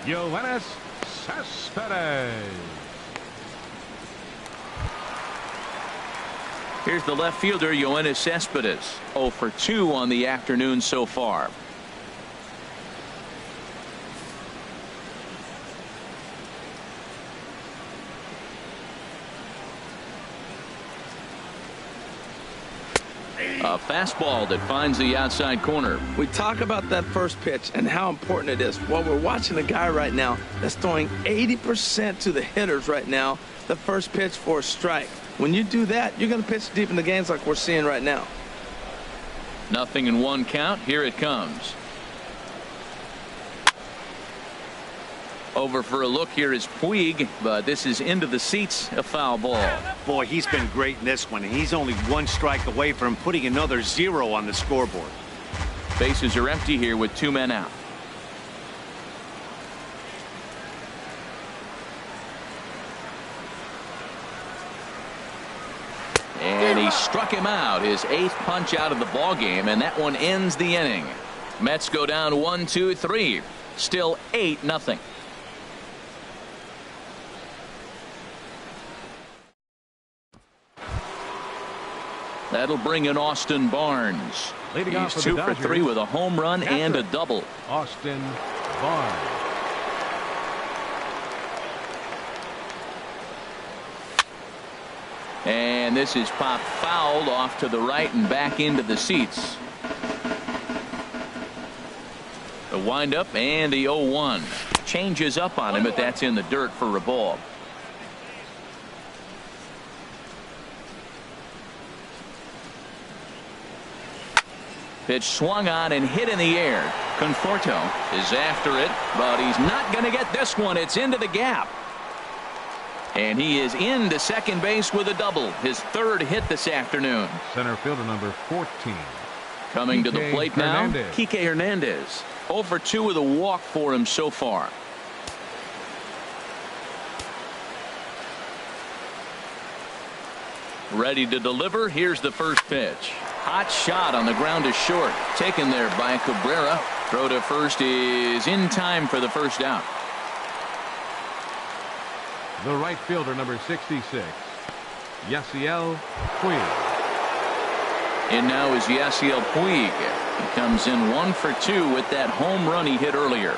Yoenis Cespedes. Here's the left fielder, Yoenis Cespedes. 0 for 2 on the afternoon so far. A fastball that finds the outside corner. We talk about that first pitch and how important it is. Well, we're watching a guy right now that's throwing 80% to the hitters right now. The first pitch for a strike. When you do that, you're going to pitch deep in the games like we're seeing right now. 0-1 count. Here it comes. Over for a look here is Puig, but this is into the seats, a foul ball. Boy, he's been great in this one, and he's only one strike away from putting another 0 on the scoreboard. Bases are empty here with 2 men out. And he struck him out, his 8th punch out of the ball game, and that one ends the inning. Mets go down 1-2-3, still 8-0. That'll bring in Austin Barnes. Leading off He's for the 2 for Dodgers, 3 with a home run and a double. Austin Barnes. And this is popped foul off to the right and back into the seats. The windup and the 0-1. Changes up on him, but that's in the dirt for a ball. Pitch swung on and hit in the air. Conforto is after it, but he's not going to get this one. It's into the gap. And he is into second base with a double. His 3rd hit this afternoon. Center fielder number 14. Coming to the plate now, Hernandez. Kike Hernandez. 0 for 2 with a walk for him so far. Ready to deliver. Here's the first pitch. Hot shot on the ground is short. Taken there by Cabrera. Throw to first is in time for the first out. The right fielder number 66. Yasiel Puig. And now is Yasiel Puig. He comes in 1 for 2 with that home run he hit earlier.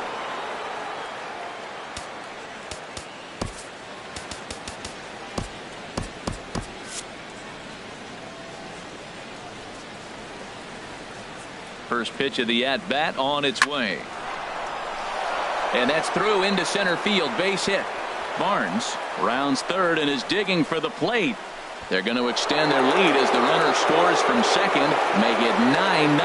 First pitch of the at-bat on its way. And that's through into center field. Base hit. Barnes rounds 3rd and is digging for the plate. They're going to extend their lead as the runner scores from second. Make it 9-0.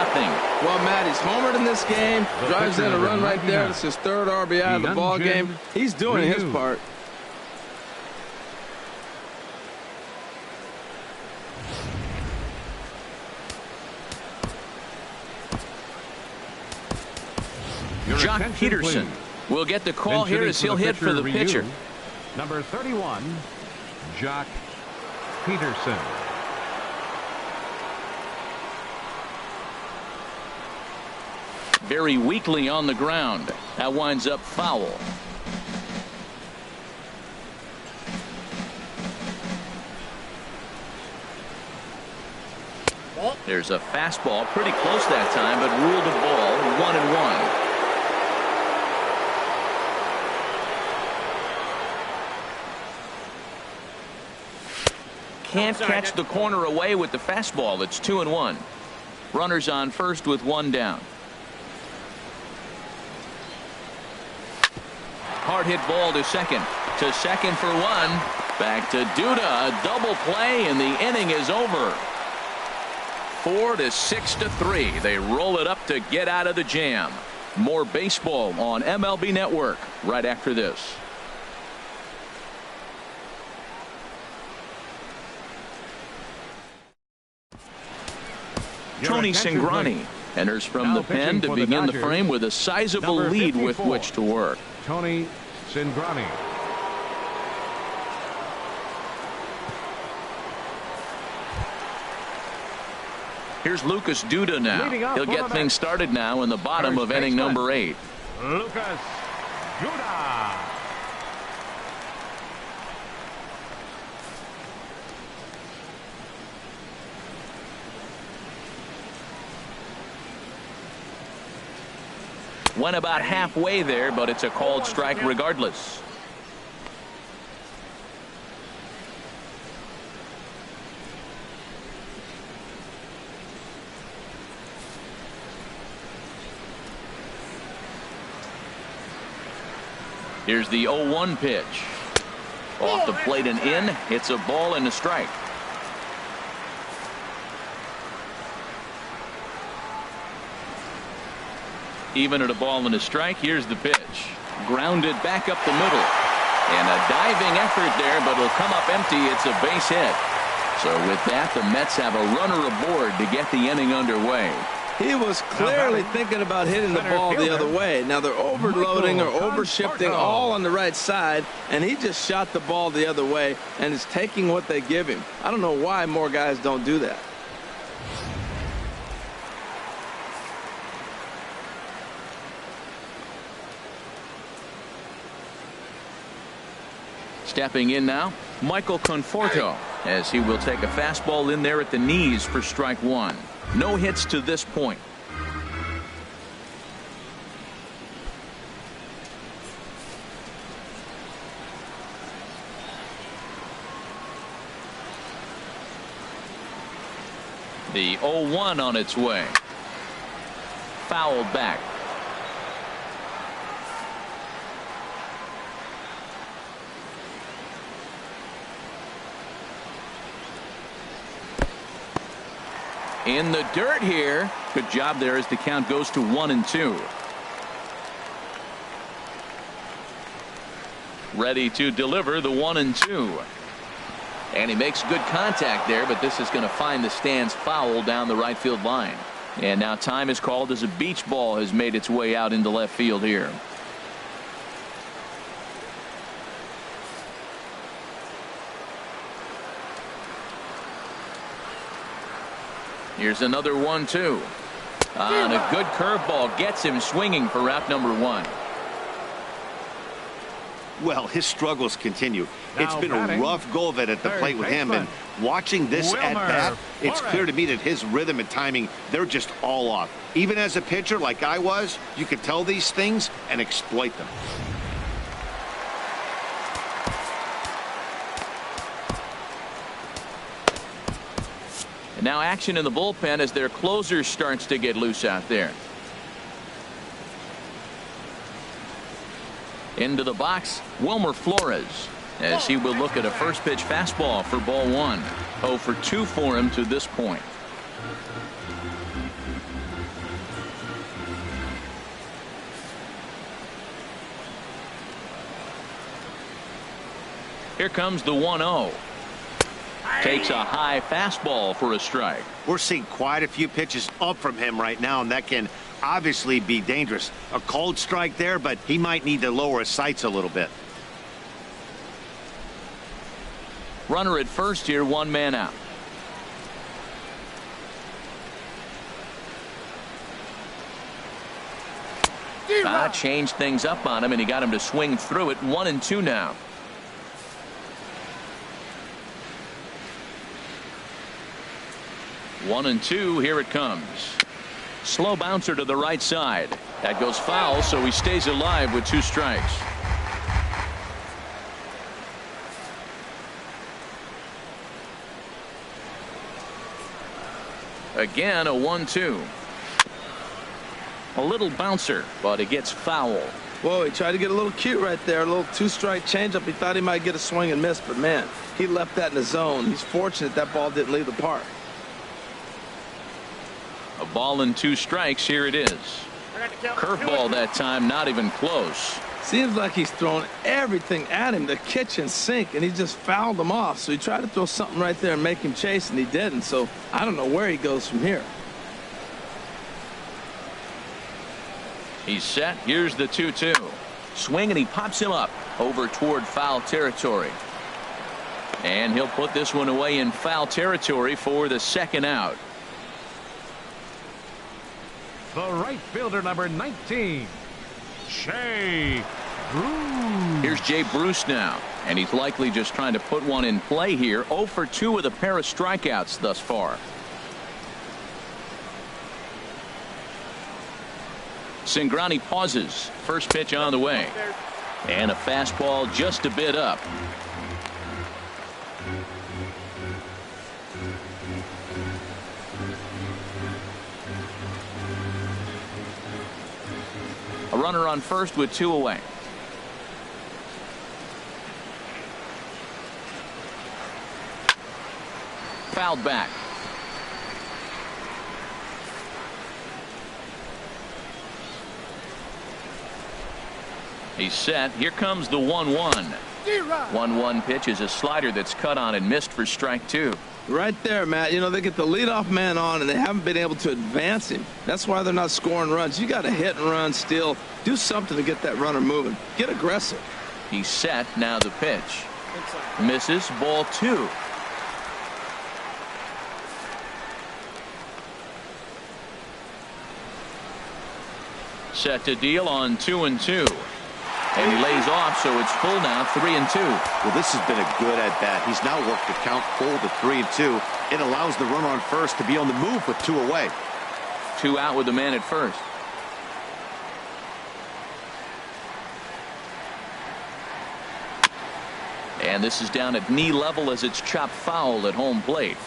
Well, Matt, he's homered in this game. Drives in a run right there. It's his 3rd RBI of the ball game. He's doing his part. Jock Peterson will get the call here as he'll hit for the pitcher. Number 31, Jock Peterson. Very weakly on the ground. That winds up foul. There's a fastball pretty close that time, but ruled a ball. 1-1. Can't catch the corner away with the fastball. It's 2-1. Runners on first with 1 down. Hard hit ball to second. To second for 1. Back to Duda. A double play and the inning is over. 4-6-3. They roll it up to get out of the jam. More baseball on MLB Network right after this. Tony Cingrani enters from the pen to begin the frame with a sizable lead with which to work. Tony Cingrani. Here's Lucas Duda now. He'll get things started now in the bottom of inning number 8. Lucas Duda. Went about halfway there, but it's a called strike regardless. Here's the 0-1 pitch. Off the plate and in. It's a ball and a strike. Even at a ball and a strike. Here's the pitch. Grounded back up the middle. And a diving effort there, but it'll come up empty. It's a base hit. So with that, the Mets have a runner aboard to get the inning underway. He was clearly thinking about hitting the ball the other way. Now they're overloading or overshifting all on the right side, and he just shot the ball the other way and is taking what they give him. I don't know why more guys don't do that. Stepping in now, Michael Conforto, as he will take a fastball in there at the knees for strike one. No hits to this point. The 0-1 on its way. Fouled back. In the dirt here. Good job there as the count goes to 1-2. Ready to deliver the 1-2. And he makes good contact there, but this is going to find the stands foul down the right field line. And now time is called as a beach ball has made its way out into left field here. Here's another 1-2. And a good curveball gets him swinging for out number one. Well, his struggles continue. It's been a rough go of it at the plate with him, and watching this at bat, it's clear to me that his rhythm and timing, they're just all off. Even as a pitcher like I was, you could tell these things and exploit them. And now action in the bullpen as their closer starts to get loose out there. Into the box, Wilmer Flores, as he will look at a first pitch fastball for ball one. 0 for 2 for him to this point. Here comes the 1-0. Takes a high fastball for a strike. We're seeing quite a few pitches up from him right now, and that can obviously be dangerous. A cold strike there, but he might need to lower his sights a little bit. Runner at first here, one man out. Changed things up on him, and he got him to swing through it. 1-2 now. One and two. Here it comes. Slow bouncer to the right side. That goes foul, so he stays alive with 2 strikes. Again, a 1-2. A little bouncer, but it gets foul. Whoa, he tried to get a little cute right there. A little 2-strike changeup. He thought he might get a swing and miss, but man, he left that in the zone. He's fortunate that ball didn't leave the park. A ball and 2 strikes. Here it is. Curveball that time, not even close. Seems like he's thrown everything at him, the kitchen sink, and he just fouled him off. So he tried to throw something right there and make him chase, and he didn't. So I don't know where he goes from here. He's set. Here's the 2-2. Swing, and he pops him up over toward foul territory. And he'll put this one away in foul territory for the second out. The right fielder, number 19, Jay Bruce. Here's Jay Bruce now, and he's likely just trying to put one in play here. 0 for 2 with a pair of strikeouts thus far. Cingrani pauses. First pitch on the way, and a fastball just a bit up. A runner on first with 2 away. Fouled back. He's set. Here comes the 1-1. 1-1 pitch is a slider that's cut on and missed for strike 2. Right there, Matt. You know, they get the leadoff man on, and they haven't been able to advance him. That's why they're not scoring runs. You got to hit and run, steal, do something to get that runner moving. Get aggressive. He's set. Now the pitch. Misses. Ball 2. Set to deal on 2-2. And he lays off, so it's full now, 3-2. Well, this has been a good at-bat. He's now worked the count full to 3-2. It allows the runner on first to be on the move with 2 away. 2 out with the man at first. And this is down at knee level as it's chopped foul at home plate.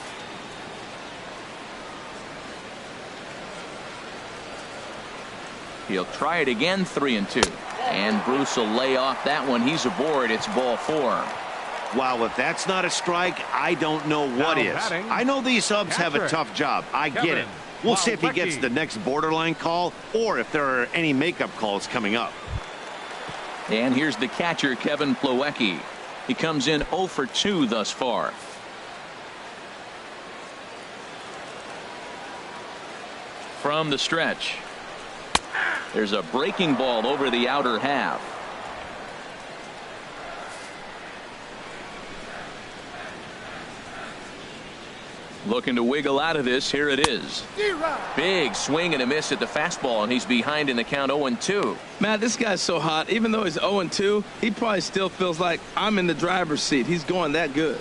He'll try it again, 3-2. And Bruce will lay off that one. He's aboard. It's ball 4. Wow, if that's not a strike, I don't know what is. I know these subs have a tough job. I get it. We'll see if he gets the next borderline call or if there are any makeup calls coming up. And here's the catcher, Kevin Plawecki. He comes in 0 for 2 thus far. From the stretch. There's a breaking ball over the outer half. Looking to wiggle out of this. Here it is. Big swing and a miss at the fastball, and he's behind in the count 0-2. Matt, this guy's so hot. Even though he's 0-2, he probably still feels like I'm in the driver's seat. He's going that good.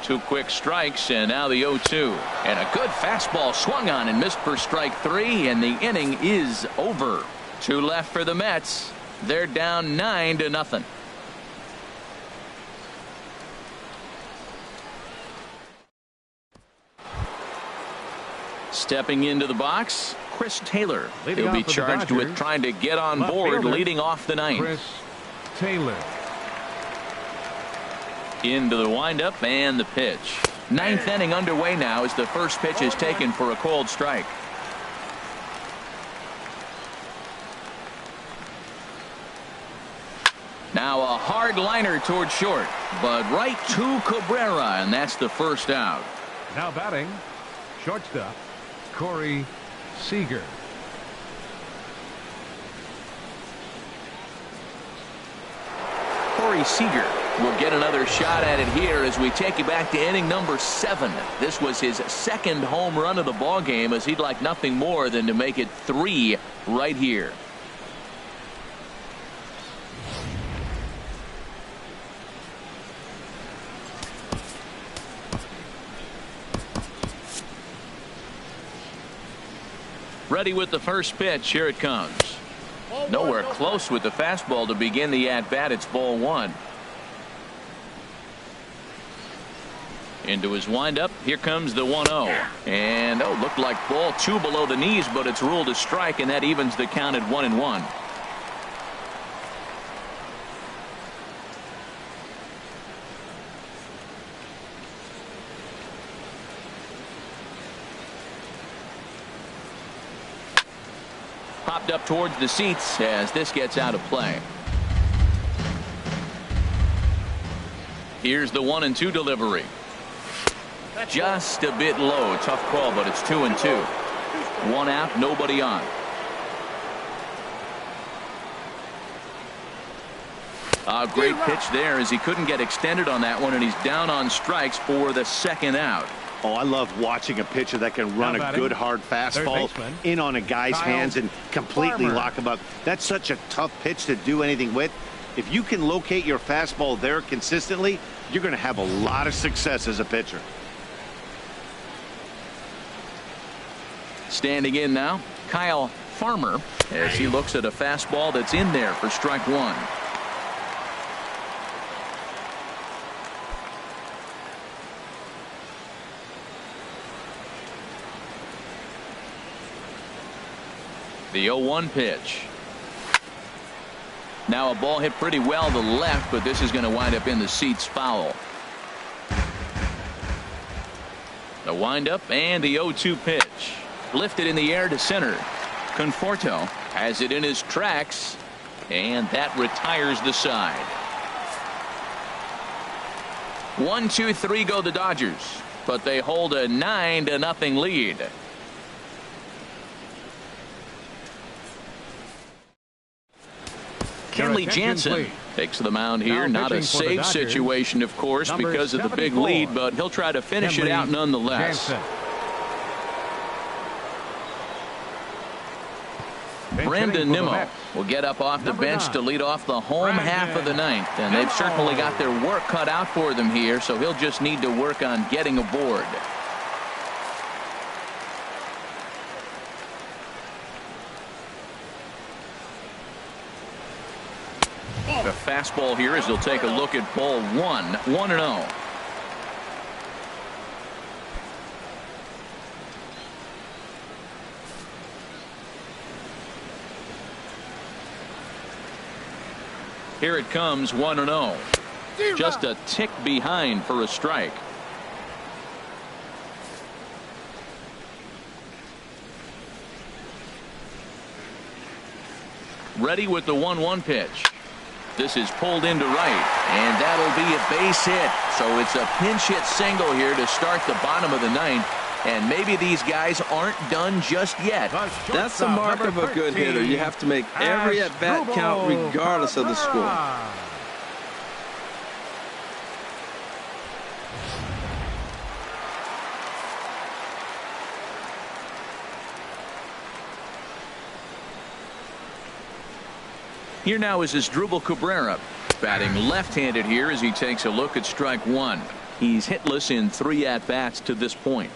Two quick strikes, and now the 0-2. And a good fastball swung on and missed for strike 3, and the inning is over. 2 left for the Mets. They're down 9-0. Stepping into the box, Chris Taylor. He'll be charged with trying to get on board leading off the ninth. Chris Taylor. Into the windup and the pitch. 9th inning underway now as the first pitch is taken for a called strike. Now a hard liner toward short, but right to Cabrera, and that's the first out. Now batting, shortstop, Corey Seager. Corey Seager will get another shot at it here as we take you back to inning number 7. This was his second home run of the ball game, as he'd like nothing more than to make it 3 right here. Ready with the first pitch. Here it comes. Nowhere close with the fastball to begin the at-bat. It's ball 1. Into his windup. Here comes the 1-0. And looked like ball 2 below the knees, but it's ruled a strike, and that evens the count at 1-1. Popped up towards the seats as this gets out of play. Here's the 1-2 delivery. Just a bit low. Tough call, but it's 2-2. 1 out, nobody on. A great pitch there as he couldn't get extended on that one, and he's down on strikes for the second out. Oh, I love watching a pitcher that can run a good hard fastball in on a guy's hands and completely lock him up. That's such a tough pitch to do anything with. If you can locate your fastball there consistently, you're going to have a lot of success as a pitcher. Standing in now, Kyle Farmer, as he looks at a fastball that's in there for strike 1. The 0-1 pitch. Now a ball hit pretty well to the left, but this is going to wind up in the seats foul. The windup and the 0-2 pitch. Lifted in the air to center. Conforto has it in his tracks, and that retires the side. 1-2-3 go the Dodgers, but they hold a 9-0 lead. Kenley Jansen takes the mound here. Not a safe situation, of course, because of the big lead, but he'll try to finish it out nonetheless. Brandon Nimmo will get up off the bench to lead off the home half of the ninth, and they've certainly got their work cut out for them here, so he'll just need to work on getting aboard. The fastball here as he'll take a look at ball 1-0. Here it comes, 1-0. Just a tick behind for a strike. Ready with the 1-1 pitch. This is pulled into right, and that'll be a base hit. So it's a pinch hit single here to start the bottom of the ninth. And maybe these guys aren't done just yet. That's the mark of a good hitter. You have to make every at-bat count regardless of the score. Here now is Asdrubal Cabrera, batting left-handed here as he takes a look at strike one. He's hitless in 3 at-bats to this point.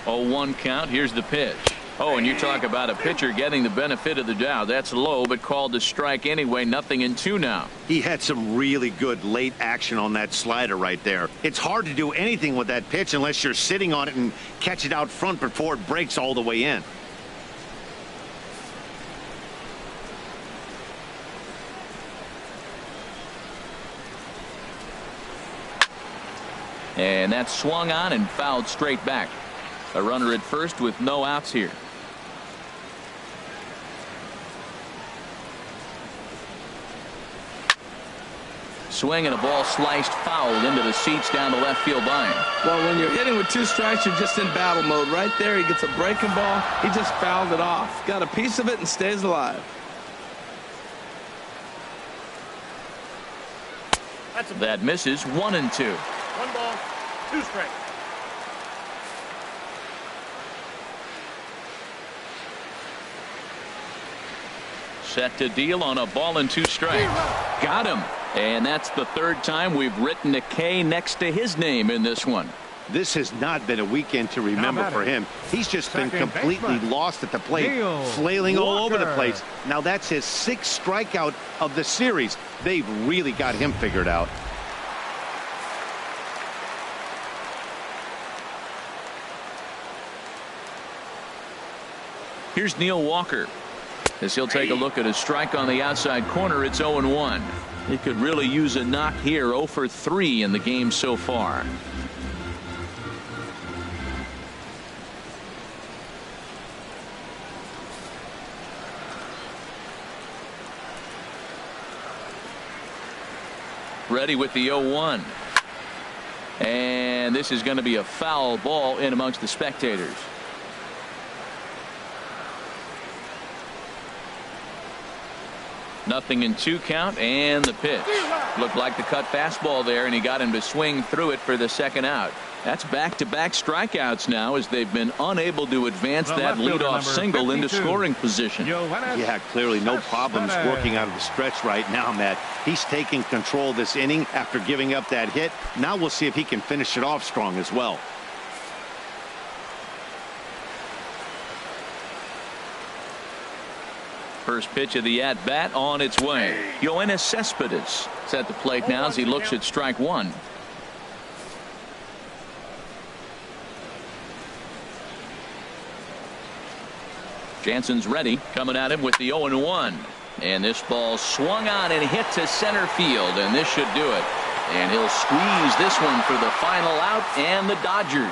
Oh, 1 count. Here's the pitch. Oh, and you talk about a pitcher getting the benefit of the doubt. That's low, but called to strike anyway. 0-2 now. He had some really good late action on that slider right there. It's hard to do anything with that pitch unless you're sitting on it and catch it out front before it breaks all the way in. And that's swung on and fouled straight back. A runner at first with no outs here. Swing and a ball sliced foul into the seats down the left field line. Well, when you're hitting with 2 strikes, you're just in battle mode. Right there, he gets a breaking ball. He just fouled it off. Got a piece of it and stays alive. That misses. 1-2. 1 ball, 2 strikes. Set to deal on a ball and 2 strikes. Got him. And that's the 3rd time we've written a K next to his name in this one. This has not been a weekend to remember for him. He's just been completely lost at the plate, flailing all over the place. Now that's his 6th strikeout of the series. They've really got him figured out. Here's Neil Walker as he'll take a look at a strike on the outside corner. It's 0-1. He could really use a knock here. 0 for 3 in the game so far. Ready with the 0-1. And this is going to be a foul ball in amongst the spectators. Nothing in 2 count, and the pitch. Looked like the cut fastball there, and he got him to swing through it for the 2nd out. That's back-to-back strikeouts now as they've been unable to advance that leadoff single into scoring position. Yeah, clearly no problems working out of the stretch right now, Matt. He's taking control of this inning after giving up that hit. Now we'll see if he can finish it off strong as well. First pitch of the at-bat on its way. Yoenis Cespedes is at the plate now as he looks at strike 1. Jansen's ready, coming at him with the 0-1. And this ball swung on and hit to center field, and this should do it. And he'll squeeze this one for the final out, and the Dodgers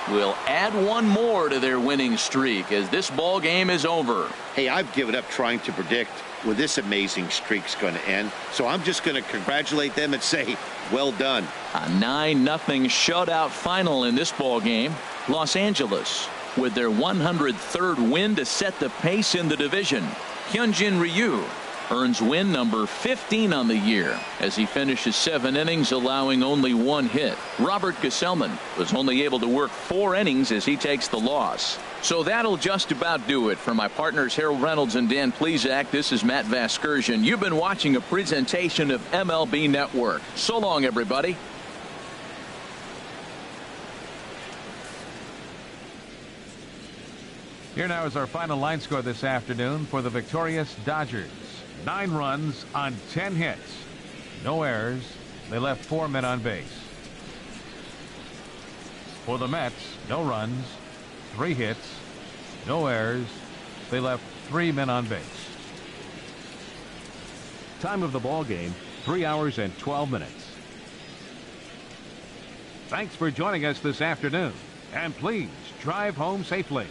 will add one more to their winning streak as this ball game is over. Hey, I've given up trying to predict when this amazing streak's going to end, so I'm just going to congratulate them and say, well done. A 9-0 shutout final in this ball game. Los Angeles with their 103rd win to set the pace in the division. Hyunjin Ryu earns win number 15 on the year as he finishes 7 innings, allowing only 1 hit. Robert Gesellman was only able to work 4 innings as he takes the loss. So that'll just about do it. For my partners Harold Reynolds and Dan Plesac, this is Matt Vasgersian. You've been watching a presentation of MLB Network. So long, everybody. Here now is our final line score this afternoon for the victorious Dodgers. 9 runs on 10 hits. No errors. They left 4 men on base. For the Mets, no runs, 3 hits, no errors. They left 3 men on base. Time of the ball game, 3 hours and 12 minutes. Thanks for joining us this afternoon. And please drive home safely.